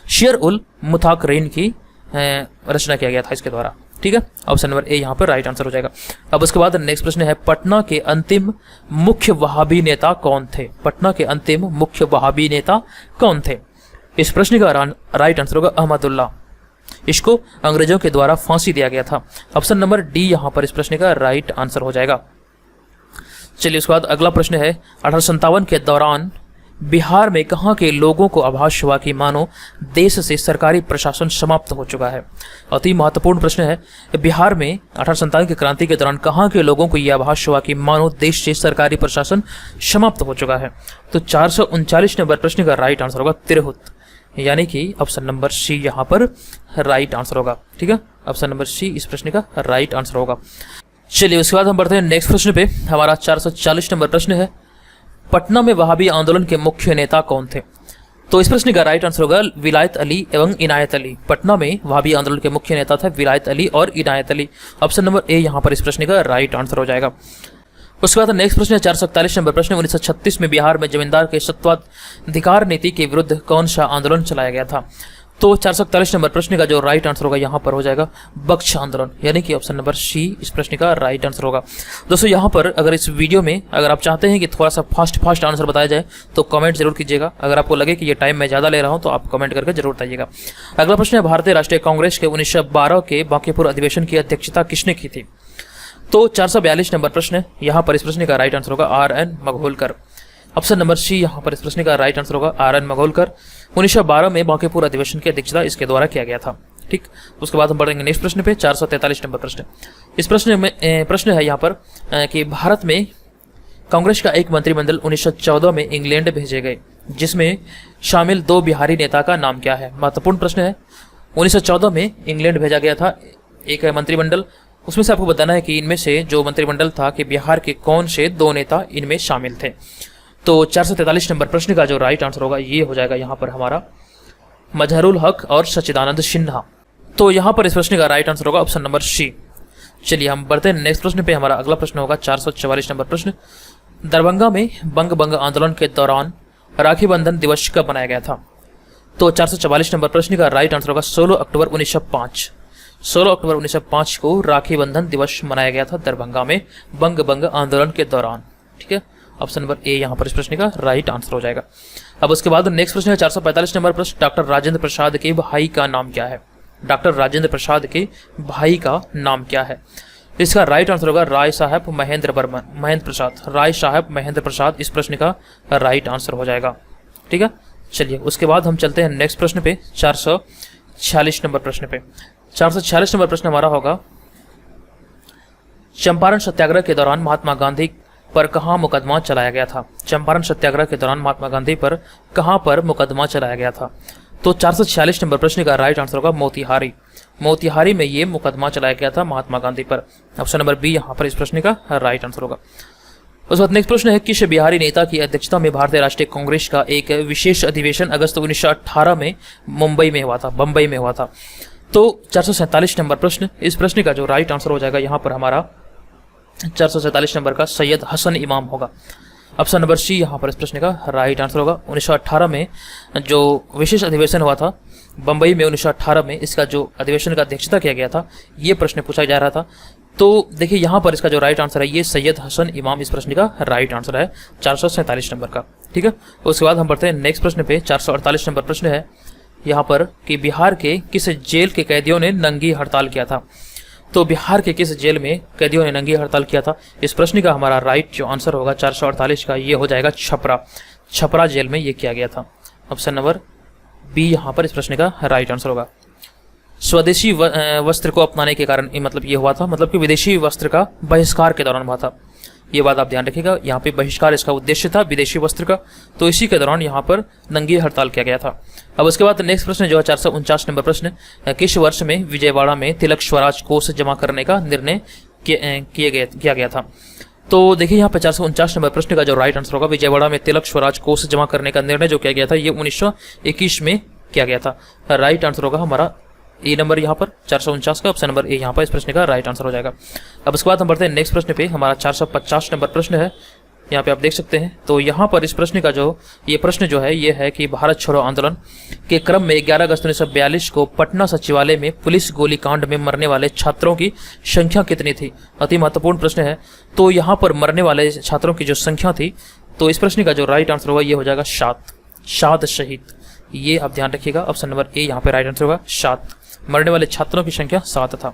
सियर उल मुताखरीन की रचना किया गया था इसके द्वारा, ठीक है, ऑप्शन नंबर ए यहाँ पर राइट आंसर हो जाएगा। अब उसके बाद नेक्स्ट प्रश्न है पटना के अंतिम मुख्य वहाबी नेता कौन थे। पटना के अंतिम मुख्य वहाबी नेता कौन थे। इस प्रश्न का राइट आंसर होगा अहमदुल्ला। इसको अंग्रेजों के द्वारा फांसी दिया गया था। ऑप्शन नंबर डी यहाँ पर इस प्रश्न का राइट आंसर हो जाएगा। चलिए उसके बाद अगला प्रश्न है 1857 के दौरान बिहार में कहाँ के लोगों को आभास हुआ कि मानो देश से सरकारी प्रशासन समाप्त हो चुका है। अति महत्वपूर्ण प्रश्न है बिहार में 1857 की क्रांति के दौरान कहाँ के लोगों को यह आभास हुआ कि मानो देश से सरकारी प्रशासन समाप्त हो चुका है। तो 439 नंबर प्रश्न का राइट आंसर होगा तिरहुत, यानी कि ऑप्शन नंबर सी यहाँ पर राइट आंसर होगा, ठीक है, ऑप्शन नंबर सी इस प्रश्न का राइट आंसर होगा। चलिए उसके बाद हम बढ़ते हैं नेक्स्ट प्रश्न पे। हमारा 440 नंबर प्रश्न है पटना में वहाबी आंदोलन के मुख्य नेता कौन थे। तो इस प्रश्न का राइट आंसर होगा विलायत अली एवं इनायत अली। पटना में वहाबी आंदोलन के मुख्य नेता थे विलायत अली और इनायत अली। ऑप्शन नंबर ए यहाँ पर इस प्रश्न का राइट आंसर हो जाएगा। उसके बाद नेक्स्ट प्रश्न है 441 नंबर प्रश्न 1936 में बिहार में जमींदार के सत्वाधिकार नीति के विरुद्ध कौन सा आंदोलन चलाया गया था। तो 441 नंबर प्रश्न का जो राइट आंसर होगा यहाँ पर हो जाएगा बख्श आंदोलन, यानी कि ऑप्शन नंबर सी इस प्रश्न का राइट आंसर होगा। दोस्तों यहाँ पर अगर इस वीडियो में अगर आप चाहते हैं कि थोड़ा सा फास्ट आंसर बताया जाए तो कमेंट जरूर कीजिएगा। अगर आपको लगे कि ये टाइम मैं ज़्यादा ले रहा हूँ तो आप कमेंट करके जरूर बताइएगा। अगला प्रश्न है भारतीय राष्ट्रीय कांग्रेस के 1912 के बांकीपुर अधिवेशन की अध्यक्षता किसने की थी। तो 442 नंबर प्रश्न यहाँ पर इस प्रश्न का राइट आंसर होगा RN मघोलकर। ऑप्शन नंबर सी यहाँ पर इस प्रश्न का राइट आंसर होगा RN मघोलकर। 1912 में बांकीपुर अधिवेशन की अध्यक्षता इसके द्वारा किया गया था, ठीक। उसके बाद हम बढ़ेंगे नेक्स्ट प्रश्न पे 443 नंबर प्रश्न। इस प्रश्न में प्रश्न है यहाँ पर कि भारत में कांग्रेस का एक मंत्रिमंडल 1914 में इंग्लैंड भेजे गए जिसमें शामिल 2 बिहारी नेता का नाम क्या है। महत्वपूर्ण प्रश्न है। 1914 में इंग्लैंड भेजा गया था एक मंत्रिमंडल, उसमें से आपको बताना है कि इनमें से जो मंत्रिमंडल था कि बिहार के कौन से 2 नेता इनमें शामिल थे। तो 443 नंबर प्रश्न का जो राइट आंसर होगा ये हो जाएगा यहाँ पर हमारा मजहरुल हक और सच्चिदानंद सिन्हा। तो यहाँ पर इस प्रश्न का राइट आंसर होगा ऑप्शन नंबर सी। चलिए हम बढ़ते हैं नेक्स्ट प्रश्न पे। हमारा अगला प्रश्न होगा 444 नंबर प्रश्न दरभंगा में बंग आंदोलन के दौरान राखी बंधन दिवस कब मनाया गया था। तो 444 नंबर प्रश्न का राइट आंसर होगा 16 अक्टूबर 1905। 16 अक्टूबर 1905 को राखी बंधन दिवस मनाया गया था दरभंगा में बंग आंदोलन के दौरान, ठीक है, ऑप्शन नंबर ए यहाँ पर इस प्रश्न का राइट आंसर हो जाएगा। अब उसके बाद नेक्स्ट प्रश्न है 445 नंबर प्रश्न डॉक्टर राजेंद्र प्रसाद के भाई का नाम क्या है। डॉक्टर राजेंद्र प्रसाद के भाई का नाम क्या है। इसका राइट आंसर होगा राय साहब महेंद्र प्रसाद। राय साहब महेंद्र प्रसाद इस प्रश्न का राइट आंसर हो जाएगा, ठीक है। चलिए उसके बाद हम चलते हैं नेक्स्ट प्रश्न पे 446 नंबर प्रश्न पे। 446 नंबर प्रश्न हमारा होगा, चंपारण सत्याग्रह के दौरान महात्मा गांधी पर कहां मुकदमा चलाया गया था? चंपारण सत्याग्रह के दौरान महात्मा गांधी पर कहां पर मुकदमा चलाया गया था? तो 446 नंबर प्रश्न का राइट आंसर होगा मोतिहारी। मोतिहारी में ये मुकदमा चलाया गया था महात्मा गांधी पर। ऑप्शन नंबर बी यहाँ पर इस प्रश्न का राइट आंसर होगा। उस बाद नेक्स्ट प्रश्न है, किस बिहारी नेता की अध्यक्षता में भारतीय राष्ट्रीय कांग्रेस का एक विशेष अधिवेशन अगस्त 1918 में मुंबई में हुआ था, बंबई में हुआ था? तो 447 नंबर प्रश्न, इस प्रश्न का जो राइट आंसर हो जाएगा यहाँ पर हमारा 447 नंबर का सैयद हसन इमाम होगा। ऑप्शन नंबर सी यहाँ पर इस प्रश्न का राइट आंसर होगा। 1918 में जो विशेष अधिवेशन हुआ था बंबई में, 1918 में इसका जो अधिवेशन का अध्यक्षता किया गया था, ये प्रश्न पूछा जा रहा था। तो देखिए यहाँ पर इसका जो राइट आंसर है ये सैयद हसन इमाम इस प्रश्न का राइट आंसर है 447 नंबर का। ठीक है, उसके बाद हम बढ़ते हैं नेक्स्ट प्रश्न पे। 448 नंबर प्रश्न है यहाँ पर कि बिहार के किस जेल के कैदियों ने नंगी हड़ताल किया था? तो बिहार के किस जेल में कैदियों ने नंगी हड़ताल किया था? इस प्रश्न का हमारा राइट जो आंसर होगा 448 का ये हो जाएगा छपरा। छपरा जेल में ये किया गया था। ऑप्शन नंबर बी यहाँ पर इस प्रश्न का राइट आंसर होगा। स्वदेशी वस्त्र को अपनाने के कारण मतलब ये हुआ था, मतलब कि विदेशी वस्त्र का बहिष्कार के दौरान हुआ था। ये बात आप ध्यान रखिएगा, यहाँ पे बहिष्कार इसका उद्देश्य था विदेशी वस्त्र का, तो इसी के दौरान यहाँ पर नंगी हड़ताल किया गया था। अब उसके बाद नेक्स्ट प्रश्न जो है 449 नंबर प्रश्न, किस वर्ष में विजयवाड़ा में तिलक स्वराज कोष जमा करने का निर्णय किया गया था? तो देखिए यहाँ पे 449 नंबर प्रश्न का जो राइट आंसर होगा, विजयवाड़ा में तिलक स्वराज कोष जमा करने का निर्णय जो किया गया था ये 1921 में किया गया था। राइट आंसर होगा हमारा ए नंबर यहाँ पर 449 का, ऑप्शन नंबर ए यहाँ पर इस प्रश्न का राइट आंसर हो जाएगा। अब उसके बाद हम बढ़ते हैं नेक्स्ट प्रश्न पे। हमारा 450 नंबर प्रश्न है, यहाँ पे आप देख सकते हैं। तो यहाँ पर इस प्रश्न का जो ये प्रश्न जो है ये है कि भारत छोड़ो आंदोलन के क्रम में 11 अगस्त 1942 को पटना सचिवालय में पुलिस गोलीकांड में मरने वाले छात्रों की संख्या कितनी थी? अति महत्वपूर्ण प्रश्न है। तो यहाँ पर मरने वाले छात्रों की जो संख्या थी, तो इस प्रश्न का जो राइट आंसर होगा ये हो जाएगा 7 शहीद। ये आप ध्यान रखिएगा, ऑप्शन नंबर ए यहाँ पे राइट आंसर होगा 7। मरने वाले छात्रों की संख्या 7 था।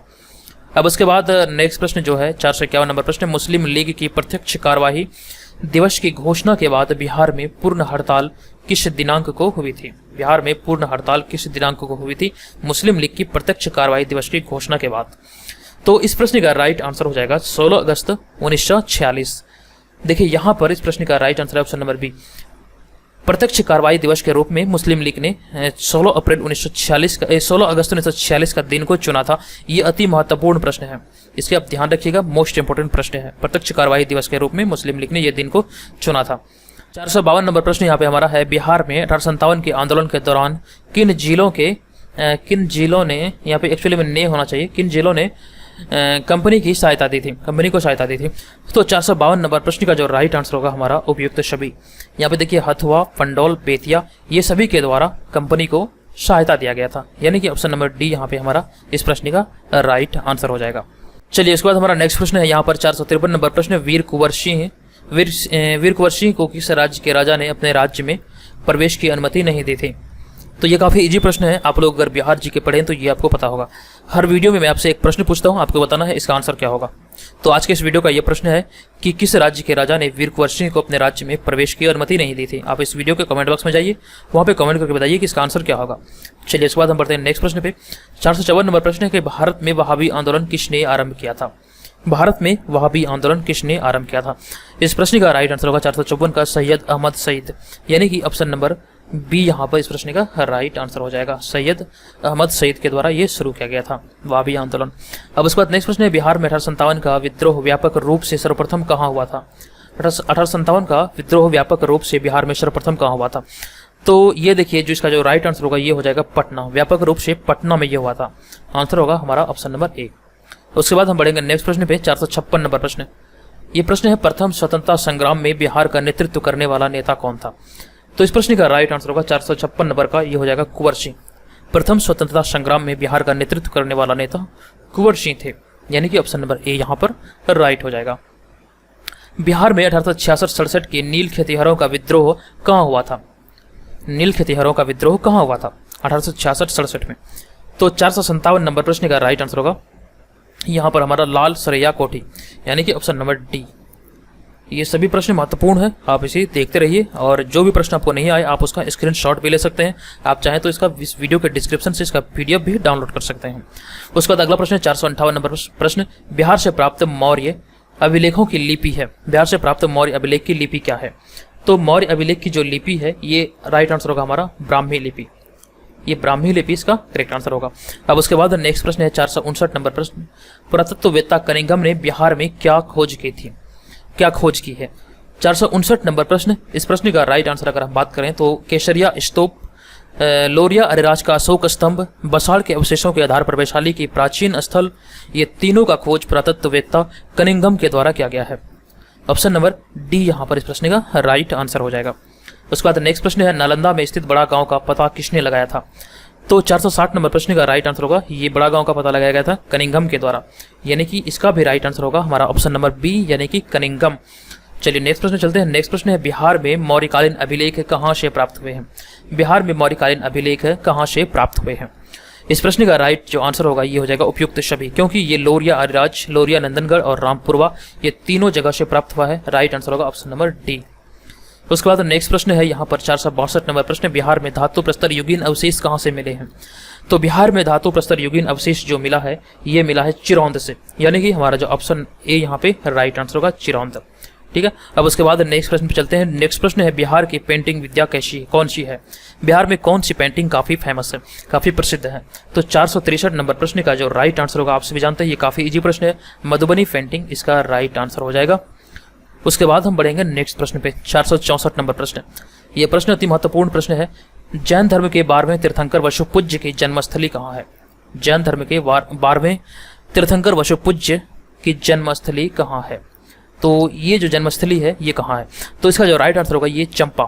अब उसके बाद नेक्स्ट प्रश्न जो है 451 नंबर प्रश्न, मुस्लिम लीग की प्रत्यक्ष कार्यवाही दिवस की घोषणा के बाद बिहार में पूर्ण हड़ताल किस दिनांक को हुई थी? बिहार में पूर्ण हड़ताल किस दिनांक को हुई थी मुस्लिम लीग की प्रत्यक्ष कार्यवाही दिवस की घोषणा के बाद? तो इस प्रश्न का राइट आंसर हो जाएगा 16 अगस्त 1946। देखिए यहाँ पर इस प्रश्न का राइट आंसर है ऑप्शन नंबर बी। प्रत्यक्ष कार्रवाई दिवस के रूप में मुस्लिम लीग ने 16 अगस्त 1946 का दिन को चुना था। ये अति महत्वपूर्ण प्रश्न है, इसके आप ध्यान रखिएगा, मोस्ट इंपोर्टेंट प्रश्न है। प्रत्यक्ष कार्रवाई दिवस के रूप में मुस्लिम लीग ने यह दिन को चुना था। 452 नंबर प्रश्न यहाँ पे हमारा है, बिहार में 1857 के आंदोलन के दौरान किन जिलों ने यहाँ पे एक्चुअली में ने होना चाहिए, किन जिलों ने कंपनी को सहायता दी थी? तो 452 नंबर प्रश्न का जो राइट आंसर होगा हमारा उपयुक्त सभी। यहाँ पे देखिए हथुआ, पंडौल, बेतिया, ये सभी के द्वारा कंपनी को सहायता दिया गया था, यानी कि ऑप्शन नंबर डी यहाँ पे हमारा इस प्रश्न का राइट आंसर हो जाएगा। चलिए इसके बाद हमारा नेक्स्ट प्रश्न है यहाँ पर 453 नंबर प्रश्न, वीर कुंवर सिंह को किस राज्य के राजा ने अपने राज्य में प्रवेश की अनुमति नहीं दी थी? तो ये काफ़ी इजी प्रश्न है, आप लोग अगर बिहार जी के पढ़ें तो ये आपको पता होगा। हर वीडियो में मैं आपसे एक प्रश्न पूछता हूँ, आपको बताना है इसका आंसर क्या होगा। तो आज के इस वीडियो का ये प्रश्न है कि किस राज्य के राजा ने वीर कुंवर सिंह को अपने राज्य में प्रवेश की अनुमति नहीं दी थी? आप इस वीडियो के कमेंट बॉक्स में जाइए, वहाँ पे कमेंट करके बताइए कि इसका आंसर क्या होगा। चलिए इसके बाद हम बढ़ते हैं नेक्स्ट प्रश्न पे। 454 नंबर प्रश्न है कि भारत में वहाबी आंदोलन किसने आरंभ किया था? भारत में वहाबी आंदोलन किसने आरंभ किया था? इस प्रश्न का राइट आंसर होगा 454 का सैयद अहमद सईद, यानी कि ऑप्शन नंबर बी यहाँ पर इस प्रश्न का राइट आंसर हो जाएगा। सैयद अहमद सईद के द्वारा ये शुरू किया गया था वहाबी आंदोलन। अब उसके बाद नेक्स्ट प्रश्न है, बिहार में 1857 का विद्रोह व्यापक रूप से सर्वप्रथम कहाँ हुआ था? 1857 का विद्रोह व्यापक रूप से बिहार में सर्वप्रथम कहाँ हुआ था? तो ये देखिए जो इसका जो राइट आंसर होगा ये हो जाएगा पटना, व्यापक रूप से पटना में ये हुआ था। आंसर होगा हमारा ऑप्शन नंबर ए। उसके बाद हम बढ़ेंगे नेक्स्ट प्रश्न पे, 456 नंबर प्रश्न। ये प्रश्न है, प्रथम स्वतंत्रता संग्राम में बिहार का नेतृत्व करने वाला नेता कौन था? तो इस प्रश्न का राइट आंसर होगा 456 नंबर का, ये हो जाएगा कुंवर सिंह। प्रथम स्वतंत्रता संग्राम में बिहार का नेतृत्व करने वाला नेता कुंवर सिंह थे, यानी कि ऑप्शन नंबर ए यहाँ पर राइट हो जाएगा। बिहार में 1866-67 के नील खेतिहरों का विद्रोह कहाँ हुआ था? नील खेतिहरों का विद्रोह कहाँ हुआ था 1866-67 में? तो 457 नंबर प्रश्न का राइट आंसर होगा यहाँ पर हमारा लाल सरैया कोठी, यानी कि ऑप्शन नंबर डी। ये सभी प्रश्न महत्वपूर्ण है, आप इसे देखते रहिए और जो भी प्रश्न आपको नहीं आए आप उसका स्क्रीनशॉट भी ले सकते हैं। आप चाहें तो इसका इस वीडियो के डिस्क्रिप्शन से इसका PDF भी डाउनलोड कर सकते हैं। उसके बाद अगला प्रश्न है 458 नंबर प्रश्न, बिहार से प्राप्त मौर्य अभिलेखों की लिपि है। बिहार से प्राप्त मौर्य अभिलेख की लिपि क्या है? तो मौर्य अभिलेख की जो लिपि है ये राइट आंसर होगा हमारा ब्राह्मी लिपि। ये ब्राह्मी लिपि इसका करेक्ट आंसर होगा। अब उसके बाद नेक्स्ट प्रश्न है 459 नंबर प्रश्न, पुरातत्ववेत्ता कनिंघम ने बिहार में क्या खोज की थी? क्या खोज की है? 459 नंबर प्रश्न, इस प्रश्न का राइट आंसर अगर हम बात करें तो केसरिया स्तूप, लोरिया अरिराज का अशोक स्तंभ, बसाड़ के अवशेषों के आधार पर वैशाली की प्राचीन स्थल, ये तीनों का खोज पुरातत्ववेत्ता कनिंघम के द्वारा किया गया है। ऑप्शन नंबर डी यहाँ पर इस प्रश्न का राइट आंसर हो जाएगा। उसके बाद नेक्स्ट प्रश्न है नालंदा में स्थित बड़ा गांव का पता किसने लगाया था? तो 460 नंबर प्रश्न का राइट आंसर होगा ये बड़ा गांव का पता लगाया गया था कनिंघम के द्वारा, यानी कि इसका भी राइट आंसर होगा हमारा ऑप्शन नंबर बी यानी कि कनिंघम। चलिए नेक्स्ट प्रश्न चलते हैं। नेक्स्ट प्रश्न है बिहार में मौर्यकालीन अभिलेख कहाँ से प्राप्त हुए हैं? बिहार में मौर्यकालीन अभिलेख कहाँ से प्राप्त हुए हैं? इस प्रश्न का राइट जो आंसर होगा ये हो जाएगा उपयुक्त सभी, क्योंकि ये लोरिया अरिराज, लोरिया नंदनगढ़ और रामपुरवा ये तीनों जगह से प्राप्त हुआ है। राइट आंसर होगा ऑप्शन नंबर डी। उसके बाद नेक्स्ट प्रश्न है यहाँ पर 462 नंबर प्रश्न, बिहार में धातु प्रस्तर युगीन अवशेष कहाँ से मिले हैं? तो बिहार में धातु प्रस्तर युगीन अवशेष जो मिला है ये मिला है चिरौंद से, यानी कि हमारा जो ऑप्शन ए यहाँ पे राइट आंसर होगा चिरौंद। ठीक है, अब उसके बाद नेक्स्ट प्रश्न पे चलते हैं। नेक्स्ट प्रश्न है बिहार की पेंटिंग विद्या कैसी है, कौन सी है? बिहार में कौन सी पेंटिंग काफी फेमस है, काफी प्रसिद्ध है? तो 463 नंबर प्रश्न का जो राइट आंसर होगा आप सभी जानते हैं ये काफी इजी प्रश्न है, मधुबनी पेंटिंग इसका राइट आंसर हो जाएगा। उसके बाद हम बढ़ेंगे नेक्स्ट प्रश्न पे 464 नंबर प्रश्न। यह प्रश्न अति महत्वपूर्ण प्रश्न है, जैन धर्म के 12वें तीर्थंकर वसुपूज्य की जन्मस्थली कहाँ है? जैन धर्म के 12वें तीर्थंकर वसुपूज्य की जन्मस्थली कहाँ है? तो ये जो जन्मस्थली है ये कहाँ है? तो इसका जो राइट आंसर होगा ये चंपा,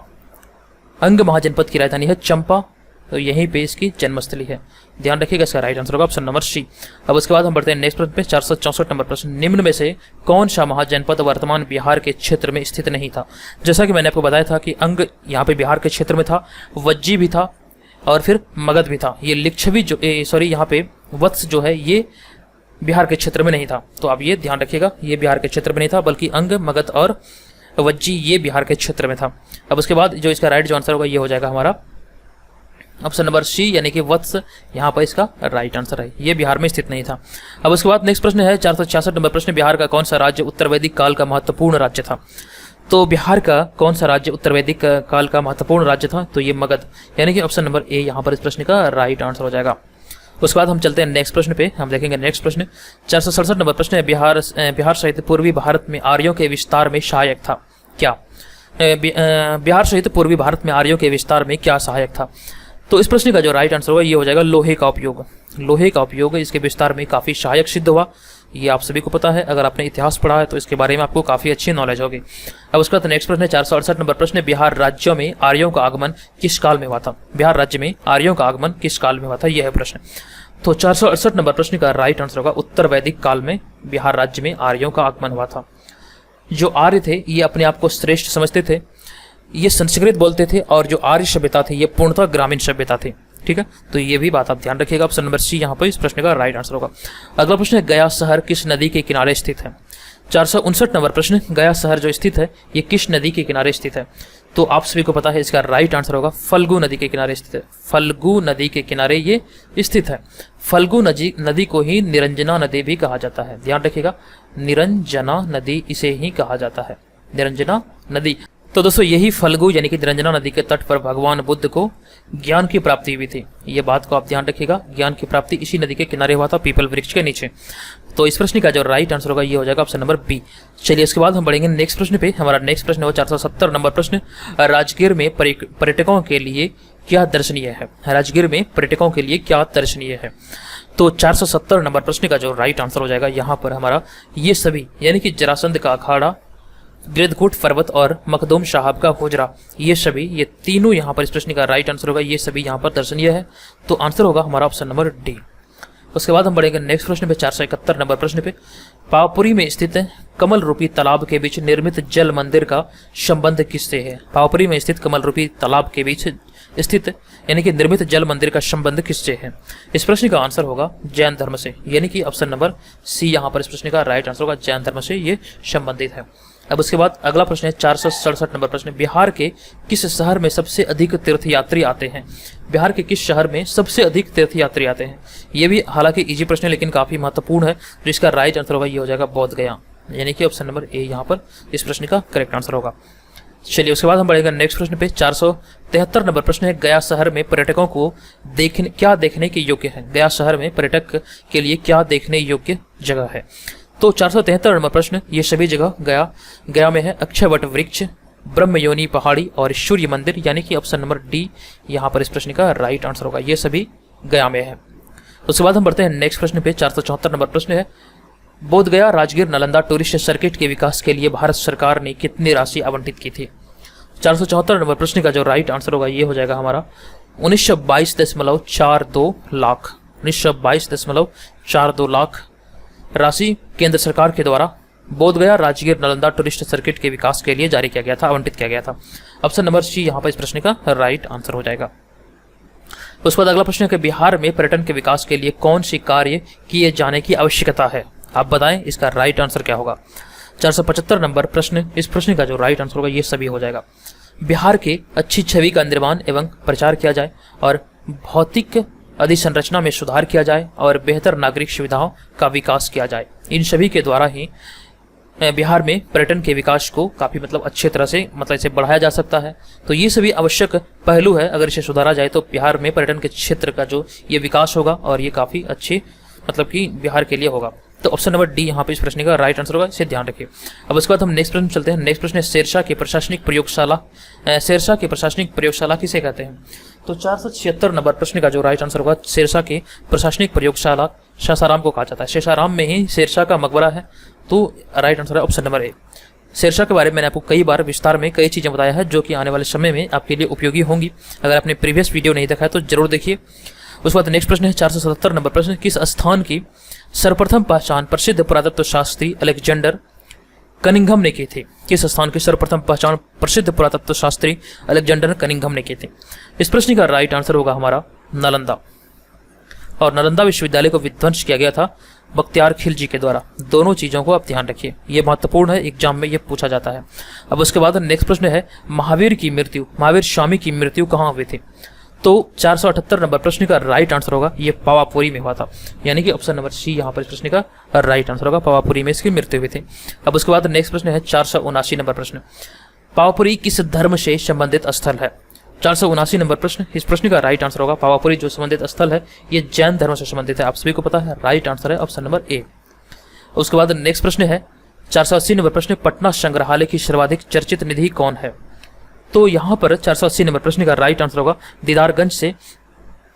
अंग महाजनपद की राजधानी है चंपा, तो यहीं पे इसकी जन्मस्थली है। ध्यान रखिएगा, इसका राइट आंसर होगा ऑप्शन नंबर सी। अब उसके बाद हम बढ़ते हैं नेक्स्ट प्रश्न पे 464 नंबर प्रश्न, निम्न में से कौन सा महाजनपद वर्तमान बिहार के क्षेत्र में स्थित नहीं था? जैसा कि मैंने आपको बताया था कि अंग यहाँ पे बिहार के क्षेत्र में था, वज्जी भी था और फिर मगध भी था। ये लिच्छवी जो यहाँ पे वत्स जो है ये बिहार के क्षेत्र में नहीं था, तो आप ये ध्यान रखिएगा, ये बिहार के क्षेत्र में नहीं था, बल्कि अंग, मगध और वज्जी ये बिहार के क्षेत्र में था। अब उसके बाद जो इसका राइट जो आंसर होगा ये हो जाएगा हमारा ऑप्शन नंबर सी, यानी कि वत्स यहाँ पर इसका राइट आंसर है, ये बिहार में स्थित नहीं था। अब उसके बाद नेक्स्ट प्रश्न है 466 नंबर प्रश्न, बिहार का कौन सा राज्य उत्तर वैदिक काल का महत्वपूर्ण राज्य था? तो बिहार का कौन सा राज्य उत्तर वैदिक काल का महत्वपूर्ण राज्य था? तो ये मगध, यानी कि ऑप्शन नंबर ए यहाँ पर इस प्रश्न का राइट आंसर हो जाएगा। उसके बाद हम चलते हैं नेक्स्ट प्रश्न पे, हम देखेंगे नेक्स्ट प्रश्न 467 नंबर प्रश्न है, बिहार सहित पूर्वी भारत में आर्यों के विस्तार में सहायक था क्या? बिहार सहित पूर्वी भारत में आर्यों के विस्तार में क्या सहायक था? तो इस प्रश्न का जो राइट आंसर होगा ये हो जाएगा लोहे का उपयोग। लोहे का उपयोग इसके विस्तार में काफी सहायक सिद्ध हुआ, ये आप सभी को पता है, अगर आपने इतिहास पढ़ा है तो इसके बारे में आपको काफी अच्छी नॉलेज होगी। अब उसके बाद नेक्स्ट प्रश्न है 468 नंबर प्रश्न, बिहार राज्य में आर्यों का आगमन किस काल में हुआ था? बिहार राज्य में आर्यों का आगमन किस काल में हुआ था, यह है प्रश्न। तो 468 नंबर प्रश्न का राइट आंसर होगा उत्तर वैदिक काल में बिहार राज्य में आर्यों का आगमन हुआ था। जो आर्य थे ये अपने आप को श्रेष्ठ समझते थे, ये संस्कृत बोलते थे और जो आर्य सभ्यता थी ये पूर्णतः ग्रामीण सभ्यता थी। ठीक है, तो ये भी बात आप ध्यान रखिएगा, ऑप्शन नंबर सी यहाँ पर इस प्रश्न का राइट आंसर होगा। अगला प्रश्न है गया शहर किस नदी के किनारे स्थित है? 459 नंबर प्रश्न, गया शहर जो स्थित है ये किस नदी के किनारे स्थित है? तो आप सभी को पता है इसका राइट आंसर होगा फल्गु नदी के किनारे स्थित है। फल्गु नदी के किनारे ये स्थित है। फल्गु नदी को ही निरंजना नदी भी कहा जाता है, ध्यान रखिएगा, निरंजना नदी इसे ही कहा जाता है, निरंजना नदी। तो दोस्तों यही फल्गु यानी कि निरंजना नदी के तट पर भगवान बुद्ध को ज्ञान की प्राप्ति हुई थी, ये बात को आप ध्यान रखिएगा, ज्ञान की प्राप्ति इसी नदी के किनारे हुआ था, पीपल वृक्ष के नीचे। तो इस प्रश्न का जो राइट आंसर होगा ये हो जाएगा ऑप्शन नंबर बी। चलिए इसके बाद हम बढ़ेंगे नेक्स्ट प्रश्न पे। हमारा नेक्स्ट प्रश्न है 470 नंबर प्रश्न, राजगीर में पर्यटकों के लिए क्या दर्शनीय है? राजगीर में पर्यटकों के लिए क्या दर्शनीय है? तो 470 नंबर प्रश्न का जो राइट आंसर हो जाएगा यहाँ पर हमारा ये सभी, यानी कि जरासंध का अखाड़ा, गिरधकूट पर्वत और मखदूम साहब का हुजरा, ये सभी, ये तीनों यहाँ पर इस प्रश्न का राइट आंसर होगा, ये सभी यहाँ पर दर्शनीय है, तो आंसर होगा हमारा ऑप्शन नंबर डी। उसके बाद हम बढ़ेंगे नेक्स्ट प्रश्न पे 471 नंबर प्रश्न पे, पावापुरी में स्थित कमल रूपी तालाब के बीच निर्मित जल मंदिर का संबंध किससे है? पावापुरी में स्थित कमल रूपी तालाब के बीच स्थित यानी कि निर्मित जल मंदिर का संबंध किससे है? इस प्रश्न का आंसर होगा जैन धर्म से, यानी कि ऑप्शन नंबर सी यहाँ पर इस प्रश्न का राइट आंसर होगा, जैन धर्म से ये संबंधित है। अब उसके बाद अगला प्रश्न है 467 नंबर प्रश्न, बिहार के किस शहर में सबसे अधिक तीर्थयात्री आते हैं? बिहार के किस शहर में सबसे अधिक तीर्थयात्री आते हैं? ये भी हालांकि इजी प्रश्न है लेकिन काफी महत्वपूर्ण है। तो इसका राइट आंसर होगा ये हो जाएगा बोध गया, यानी कि ऑप्शन नंबर ए यहाँ पर इस प्रश्न का करेक्ट आंसर होगा। चलिए उसके बाद हम बढ़ेगा नेक्स्ट प्रश्न पे। 473 नंबर प्रश्न है, गया शहर में पर्यटकों को क्या देखने के योग्य है? गया शहर में पर्यटक के लिए क्या देखने योग्य जगह है? तो 473 नंबर प्रश्न, ये सभी जगह गया में है। अक्षयवट वृक्ष, ब्रह्मयोनी पहाड़ी और सूर्य मंदिर, यानी कि ऑप्शन नंबर डी यहाँ पर इस प्रश्न का राइट आंसर होगा। ये सभी गया में है। उसके बाद हम बढ़ते हैं नेक्स्ट प्रश्न पे। 474 नंबर प्रश्न है, बोध गया राजगीर नालंदा टूरिस्ट सर्किट के विकास के लिए भारत सरकार ने कितनी राशि आवंटित की थी? 474 नंबर प्रश्न का जो राइट आंसर होगा ये हो जाएगा हमारा 1922.42 लाख। 1922.42 लाख राशि केंद्र सरकार के द्वारा बोध गया राजगीर नालंदा टूरिस्ट सर्किट के विकास के लिए जारी किया गया था, आवंटित किया गया था। ऑप्शन नंबर सी यहाँ पर इस प्रश्न का राइट आंसर हो जाएगा। उसके बाद अगला प्रश्न है कि बिहार में पर्यटन के विकास के लिए कौन सी कार्य किए जाने की आवश्यकता है? आप बताएं इसका राइट आंसर क्या होगा? 475 नंबर प्रश्न, इस प्रश्न का जो राइट आंसर होगा ये सभी हो जाएगा। बिहार के अच्छी छवि का निर्माण एवं प्रचार किया जाए और भौतिक अधिसंरचना में सुधार किया जाए और बेहतर नागरिक सुविधाओं का विकास किया जाए। इन सभी के द्वारा ही बिहार में पर्यटन के विकास को काफ़ी अच्छे तरह से इसे बढ़ाया जा सकता है। तो ये सभी आवश्यक पहलू है, अगर इसे सुधारा जाए तो बिहार में पर्यटन के क्षेत्र का जो ये विकास होगा और ये काफ़ी अच्छे कि बिहार के लिए होगा। तो ऑप्शन नंबर डी यहाँ पे इस प्रश्न का राइट आंसर होगा, इसे ध्यान रखिए। अब उसके बाद हम नेक्स्ट प्रश्न चलते हैं। नेक्स्ट प्रश्न है शेरशाह की प्रशासनिक प्रयोगशाला किसे कहते हैं? तो 476 नंबर प्रश्न का जो राइट आंसर होगा, शेरशाह की प्रशासनिक प्रयोगशाला सासाराम को कहा जाता है। सासाराम में ही शेरशाह का मकबरा है, तो राइट आंसर है ऑप्शन नंबर ए। शेरशाह के बारे में मैंने आपको कई बार विस्तार में कई चीज़ें बताया है जो कि आने वाले समय में आपके लिए उपयोगी होंगी। अगर आपने प्रीवियस वीडियो नहीं देखा है तो जरूर देखिए। उसके बाद नेक्स्ट प्रश्न है 477 नंबर प्रश्न, किस स्थान की सर्वप्रथम पहचान प्रसिद्ध पुरातत्व शास्त्री अलेक्जेंडर कनिंघम ने की थी? किस स्थान की सर्वप्रथम पहचान प्रसिद्ध पुरातत्व शास्त्री अलेक्जेंडर कनिंघम ने की थी? इस प्रश्न का राइट आंसर होगा हमारा नालंदा। और नालंदा विश्वविद्यालय को विध्वंस किया गया था बख्तियार खिलजी के द्वारा। दोनों चीज़ों को आप ध्यान रखिए, ये महत्वपूर्ण है, एग्जाम में ये पूछा जाता है। अब उसके बाद नेक्स्ट प्रश्न है महावीर स्वामी की मृत्यु कहाँ हुई थी? तो 478 नंबर प्रश्न का राइट आंसर होगा ये पावापुरी में हुआ था, यानी कि ऑप्शन नंबर सी यहाँ पर इस प्रश्न का राइट आंसर होगा। पावापुरी में इसकी मृत्यु हुई थी। अब उसके बाद नेक्स्ट प्रश्न है 479 नंबर प्रश्न, पावापुरी किस धर्म से संबंधित स्थल है? 479 नंबर प्रश्न, इस प्रश्न का राइट आंसर होगा पावापुरी जो संबंधित स्थल है ये जैन धर्म से संबंधित है। आप सभी को पता है, राइट आंसर है ऑप्शन नंबर ए। उसके बाद नेक्स्ट प्रश्न है 480 नंबर प्रश्न, पटना संग्रहालय की सर्वाधिक चर्चित निधि कौन है? तो यहाँ पर 480 नंबर प्रश्न का राइट आंसर होगा दीदारगंज से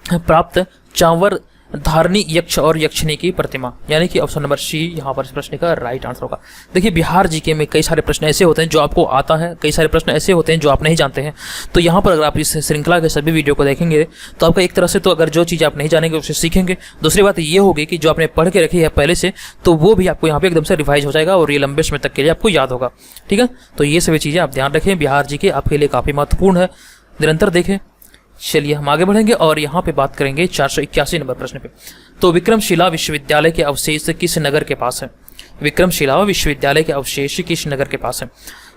प्राप्त चांवर धारणी यक्ष और यक्षिणी की प्रतिमा, यानी कि ऑप्शन नंबर सी यहाँ पर इस प्रश्न का राइट आंसर होगा। देखिए बिहार जीके में कई सारे प्रश्न ऐसे होते हैं जो आपको आता है, कई सारे प्रश्न ऐसे होते हैं जो आप नहीं जानते हैं। तो यहाँ पर अगर आप इस श्रृंखला के सभी वीडियो को देखेंगे तो आपका एक तरह से तो अगर जो चीज़ आप नहीं जानेंगे उसे सीखेंगे। दूसरी बात ये होगी कि जो आपने पढ़ के रखी है पहले से तो वो भी आपको यहाँ पे एकदम से रिवाइज हो जाएगा और ये लंबे समय तक के लिए आपको याद होगा। ठीक है, तो ये सभी चीज़ें आप ध्यान रखें, बिहार जीके आपके लिए काफ़ी महत्वपूर्ण है, निरंतर देखें। चलिए हम आगे बढ़ेंगे और यहाँ पे बात करेंगे 481 नंबर प्रश्न पे। तो विक्रमशिला विश्वविद्यालय के अवशेष किस नगर के पास है? विक्रमशिला विश्वविद्यालय के अवशेष किस नगर के पास है?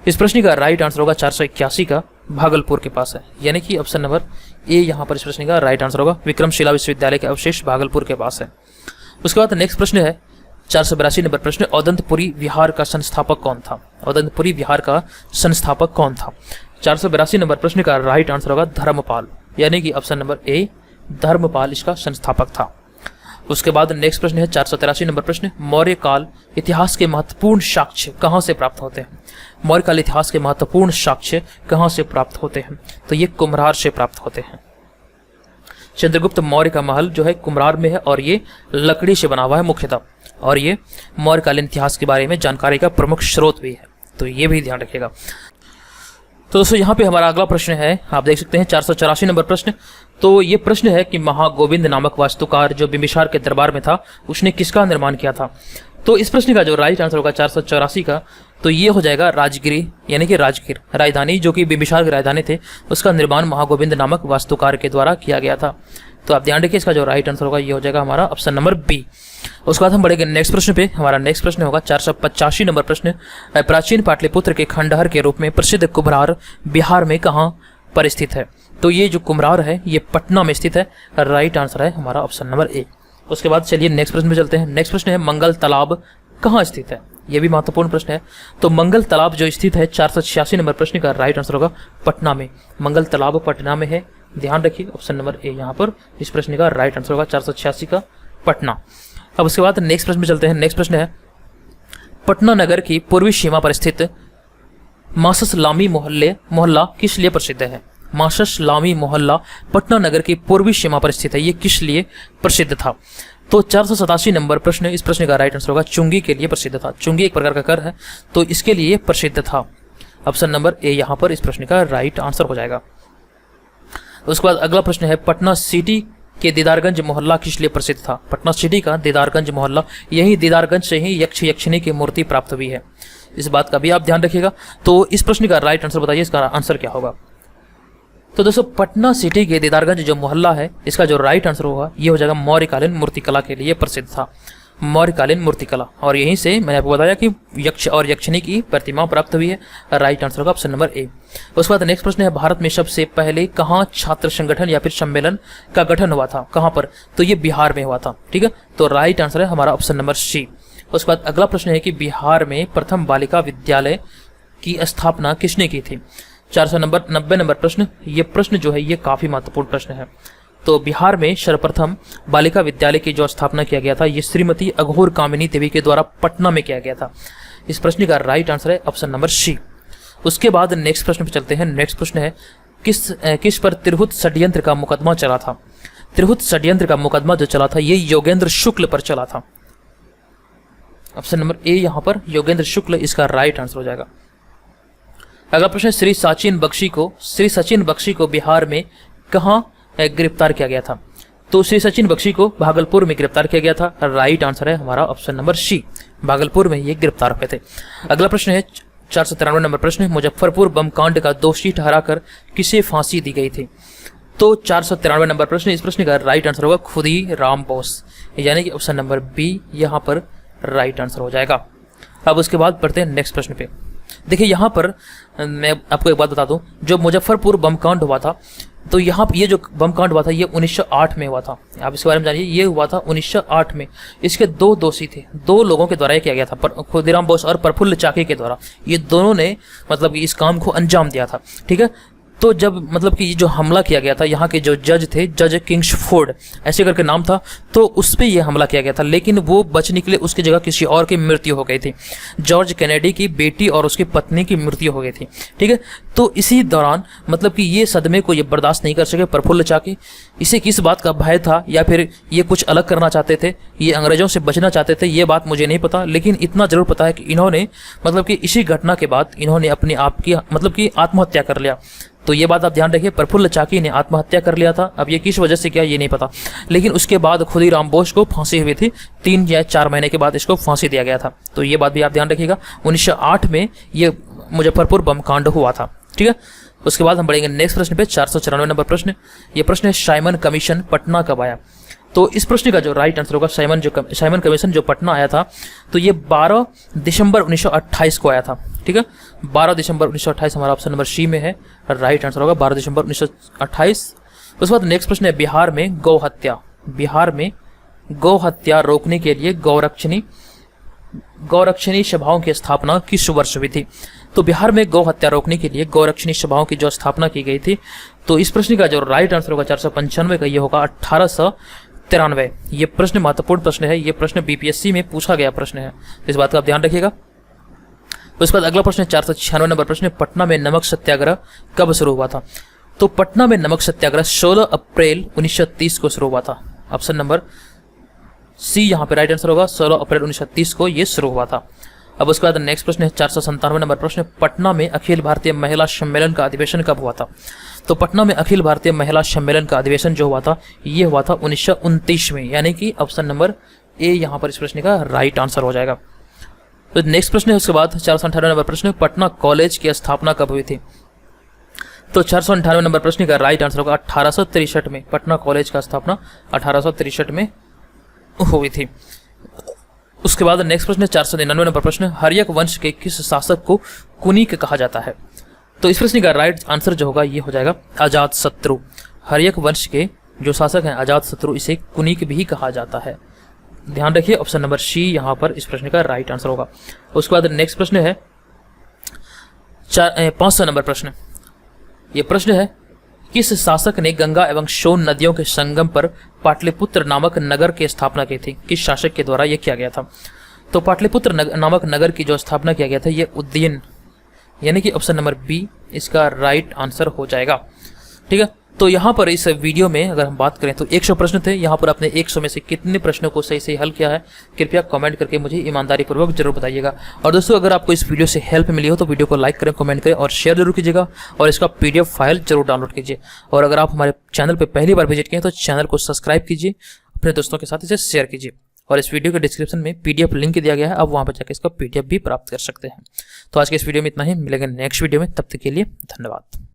इस प्रश्न का राइट आंसर होगा 481 का भागलपुर के पास है, यानी कि ऑप्शन नंबर ए यहाँ पर इस प्रश्न का राइट आंसर होगा। विक्रमशिला विश्वविद्यालय के अवशेष भागलपुर के पास है। उसके बाद नेक्स्ट प्रश्न है 482 नंबर प्रश्न, औदंतपुरी विहार का संस्थापक कौन था? औदंतपुरी विहार का संस्थापक कौन था? 482 नंबर प्रश्न का राइट आंसर होगा धर्मपाल, यानी कि ऑप्शन नंबर ए धर्मपाल इसका संस्थापक था। उसके बाद नेक्स्ट प्रश्न है 483 नंबर प्रश्न, मौर्य काल इतिहास के महत्वपूर्ण साक्ष्य कहाँ से प्राप्त होते हैं? मौर्य काल इतिहास के महत्वपूर्ण साक्ष्य कहाँ से प्राप्त होते हैं? तो ये कुम्हरार से प्राप्त होते हैं। चंद्रगुप्त मौर्य का महल जो है कुम्हरार में है और ये लकड़ी से बना हुआ है मुख्यतः, और ये मौर्यकालीन इतिहास के बारे में जानकारी का प्रमुख स्रोत भी है, तो ये भी ध्यान रखिएगा। तो दोस्तों यहाँ पे हमारा अगला प्रश्न है, आप देख सकते हैं 484 नंबर प्रश्न। तो ये प्रश्न है कि महागोविंद नामक वास्तुकार जो बिंबिसार के दरबार में था उसने किसका निर्माण किया था? तो इस प्रश्न का जो राइट आंसर होगा 484 का, तो ये हो जाएगा राजगिरी, यानी कि राजगीर राजधानी जो कि बिंबिसार के राजधानी थे उसका निर्माण महागोविंद नामक वास्तुकार के द्वारा किया गया था। तो आप ध्यान रखिए, इसका जो राइट आंसर होगा ये हो जाएगा हमारा ऑप्शन नंबर बी। उसके बाद हम बढ़ेंगे नेक्स्ट प्रश्न पे। हमारा नेक्स्ट प्रश्न होगा 485 नंबर प्रश्न। प्राचीन पाटलिपुत्र के खंडहर के रूप में प्रसिद्ध कुम्हरार बिहार में कहाँ पर स्थित है? तो ये जो कुम्हरार है ये पटना में स्थित है। राइट आंसर है हमारा ऑप्शन नंबर ए। उसके बाद चलिए नेक्स्ट प्रश्न पे चलते हैं। नेक्स्ट प्रश्न है मंगल तालाब कहाँ स्थित है? यह भी महत्वपूर्ण प्रश्न है। तो मंगल तालाब जो स्थित है 486 नंबर प्रश्न का राइट आंसर होगा पटना में। मंगल तालाब पटना में है, ध्यान रखिए ऑप्शन नंबर ए यहाँ पर इस प्रश्न का राइट आंसर होगा 486 का पटना। अब उसके बाद नेक्स्ट प्रश्न में चलते हैं। नेक्स्ट प्रश्न है पटना नगर की पूर्वी सीमा पर स्थित मासलामी मोहल्ला किस लिए प्रसिद्ध है? मासलामी मोहल्ला पटना नगर की पूर्वी सीमा पर स्थित है, ये किस लिए प्रसिद्ध था? तो 487 नंबर प्रश्न, इस प्रश्न का राइट आंसर होगा चुंगी के लिए प्रसिद्ध था। चुंगी एक प्रकार का कर है तो इसके लिए प्रसिद्ध था। ऑप्शन नंबर ए यहाँ पर इस प्रश्न का राइट आंसर हो जाएगा। उसके बाद अगला प्रश्न है पटना सिटी के दीदारगंज मोहल्ला किस लिए प्रसिद्ध था? पटना सिटी का दीदारगंज मोहल्ला, यही दीदारगंज से ही यक्ष यक्षिणी की मूर्ति प्राप्त हुई है, इस बात का भी आप ध्यान रखिएगा। तो इस प्रश्न का राइट आंसर बताइए, इसका आंसर क्या होगा? तो दोस्तों पटना सिटी के दीदारगंज जो मोहल्ला है इसका जो राइट आंसर होगा ये हो जाएगा मौर्यकालीन मूर्तिकला के लिए प्रसिद्ध था। मौर्यकालीन मूर्तिकला, और यहीं से मैंने आपको बताया कि यक्ष और यक्षिणी की प्रतिमा प्राप्त हुई है। राइट आंसर होगा ऑप्शन नंबर ए। उसके बाद नेक्स्ट प्रश्न है भारत में सबसे पहले कहाँ छात्र संगठन या फिर सम्मेलन का गठन हुआ था? कहाँ पर? तो ये बिहार में हुआ था, ठीक है। तो राइट आंसर है हमारा ऑप्शन नंबर सी। उसके बाद अगला प्रश्न है कि बिहार में प्रथम बालिका विद्यालय की स्थापना किसने की थी? 490 नंबर प्रश्न, ये प्रश्न जो है ये काफी महत्वपूर्ण प्रश्न है। तो बिहार में सर्वप्रथम बालिका विद्यालय की जो स्थापना किया गया था ये श्रीमती अघोर कामिनी देवी के द्वारा पटना में किया गया था। इस प्रश्न का राइट आंसर है ऑप्शन नंबर सी। उसके बाद नेक्स्ट प्रश्न पे चलते हैं। नेक्स्ट प्रश्न है किस पर तिरहुत षड्यंत्र का मुकदमा चला था? तिरहुत षड्यंत्र का मुकदमा जो चला था ये योगेंद्र शुक्ल पर चला था। ऑप्शन नंबर ए यहाँ पर योगेंद्र शुक्ल इसका राइट आंसर हो जाएगा। अगला प्रश्न श्री सचिन बख्शी को बिहार में कहाँ गिरफ्तार किया गया था? तो श्री सचिन बख्शी को भागलपुर में गिरफ्तार किया गया था। राइट आंसर है हमारा ऑप्शन नंबर सी, भागलपुर में ये गिरफ्तार हुए थे। अगला प्रश्न है 493 नंबर प्रश्न, मुजफ्फरपुर बम कांड का दोषी ठहराकर किसे फांसी दी गई थी? तो 493 नंबर प्रश्न, इस प्रश्न का राइट आंसर होगा खुदीराम बोस, यानी कि ऑप्शन नंबर बी यहाँ पर राइट आंसर हो जाएगा। अब उसके बाद बढ़ते हैं नेक्स्ट प्रश्न पे। देखिए यहाँ पर मैं आपको एक बात बता दूं, जो मुजफ्फरपुर बम कांड हुआ था तो यहाँ ये जो बम कांड हुआ था ये 1908 में हुआ था। आप इसके बारे में जानिए, ये हुआ था 1908 में। इसके दो दोषी थे, दो लोगों के द्वारा ये किया गया था, खुदीराम बोस और प्रफुल्ल चाकी के द्वारा। ये दोनों ने मतलब इस काम को अंजाम दिया था, ठीक है। तो जब मतलब कि जो हमला किया गया था, यहाँ के जो जज थे, जज किंग्सफोर्ड ऐसे करके नाम था, तो उस पर यह हमला किया गया था, लेकिन वो बच निकले, उसकी जगह किसी और की मृत्यु हो गई थी। जॉर्ज कैनेडी की बेटी और उसकी पत्नी की मृत्यु हो गई थी, ठीक है। तो इसी दौरान मतलब कि ये सदमे को ये बर्दाश्त नहीं कर सके प्रफुल्ल चाकी। इसे किस बात का भय था, या फिर ये कुछ अलग करना चाहते थे, ये अंग्रेजों से बचना चाहते थे, ये बात मुझे नहीं पता, लेकिन इतना जरूर पता है कि इन्होंने मतलब कि इसी घटना के बाद इन्होंने अपने आप की मतलब कि आत्महत्या कर लिया। तो ये बात आप ध्यान रखिए, प्रफुल्ल चाकी ने आत्महत्या कर लिया था। अब ये किस वजह से किया ये नहीं पता, लेकिन उसके बाद खुदीराम बोस को फांसी हुई थी। 3 या 4 महीने के बाद इसको फांसी दिया गया था। तो ये बात भी आप ध्यान रखिएगा, 1908 में ये मुजफ्फरपुर बम कांड हुआ था, ठीक है। उसके बाद हम बढ़ेंगे नेक्स्ट प्रश्न पे, 494 नंबर प्रश्न। ये प्रश्न है साइमन कमीशन पटना कब आया? तो इस प्रश्न का जो राइट आंसर होगा साइमन कमीशन जो पटना आया था तो ये 12 दिसंबर 1928 को आया था, ठीक है। 12 दिसंबर 1928 हमारा ऑप्शन नंबर सी में है, राइट आंसर होगा 12 दिसंबर 1928। उसके बाद नेक्स्ट प्रश्न है बिहार में गौ हत्या रोकने के लिए गौरक्षणी सभाओं की स्थापना किस वर्ष हुई थी? तो बिहार में गौ हत्या रोकने के लिए गौरक्षणी सभाओं की जो स्थापना की गई थी, तो इस प्रश्न का जो राइट आंसर होगा 495 का ये होगा 1893। ये प्रश्न महत्वपूर्ण प्रश्न है, ये प्रश्न बीपीएससी में पूछा गया प्रश्न है, इस बात का आप ध्यान रखिएगा। उसके बाद अगला प्रश्न है 496 नंबर प्रश्न, पटना में नमक सत्याग्रह कब शुरू हुआ था? तो पटना में नमक सत्याग्रह 16 अप्रैल 1930 को शुरू हुआ था। ऑप्शन नंबर सी यहाँ पे राइट आंसर होगा, 16 अप्रैल 1930 को ये शुरू हुआ था। अब उसके बाद नेक्स्ट प्रश्न है 497 नंबर प्रश्न, पटना में अखिल भारतीय महिला सम्मेलन का अधिवेशन कब हुआ था? तो पटना में अखिल भारतीय महिला सम्मेलन का अधिवेशन जो हुआ था ये हुआ था 1929 में, यानी कि ऑप्शन नंबर ए यहाँ पर इस प्रश्न का राइट आंसर हो जाएगा। तो नेक्स्ट प्रश्न है उसके बाद 498 नंबर प्रश्न, पटना कॉलेज की स्थापना कब हुई थी? तो 498 नंबर प्रश्न का राइट आंसर होगा 1863 में पटना कॉलेज का स्थापना 1863 में हुई थी। उसके बाद नेक्स्ट प्रश्न 499 नंबर प्रश्न, हर्यक वंश के किस शासक को कुनिक कहा जाता है? तो इस प्रश्न का राइट आंसर जो होगा ये हो जाएगा अजातशत्रु। हर्यक वंश के जो शासक हैं अजातशत्रु, इसे कुनिक भी कहा जाता है। ध्यान रखिए ऑप्शन नंबर सी यहाँ पर इस प्रश्न का राइट आंसर होगा। उसके बाद नेक्स्ट प्रश्न है 500 नंबर प्रश्न। ये प्रश्न है, किस शासक ने गंगा एवं सोन नदियों के संगम पर पाटलिपुत्र नामक नगर की स्थापना की थी? किस शासक के द्वारा यह किया गया था? तो पाटलिपुत्र नामक नगर की जो स्थापना किया गया था ये उदयन, यानी कि ऑप्शन नंबर बी इसका राइट आंसर हो जाएगा। ठीक है, तो यहाँ पर इस वीडियो में अगर हम बात करें तो 100 प्रश्न थे। यहाँ पर आपने 100 में से कितने प्रश्नों को सही से हल किया है कृपया कमेंट करके मुझे ईमानदारी पूर्वक जरूर बताइएगा। और दोस्तों अगर आपको इस वीडियो से हेल्प मिली हो तो वीडियो को लाइक करें, कमेंट करें और शेयर जरूर कीजिएगा और इसका PDF फाइल जरूर डाउनलोड कीजिए। और अगर आप हमारे चैनल पर पहली बार विजिट किए तो चैनल को सब्सक्राइब कीजिए, अपने दोस्तों के साथ इसे शेयर कीजिए। और इस वीडियो के डिस्क्रिप्शन में PDF लिंक दिया गया है, आप वहाँ पर जाकर इसका PDF भी प्राप्त कर सकते हैं। तो आज के इस वीडियो में इतना ही, मिलेंगे नेक्स्ट वीडियो में, तब तक के लिए धन्यवाद।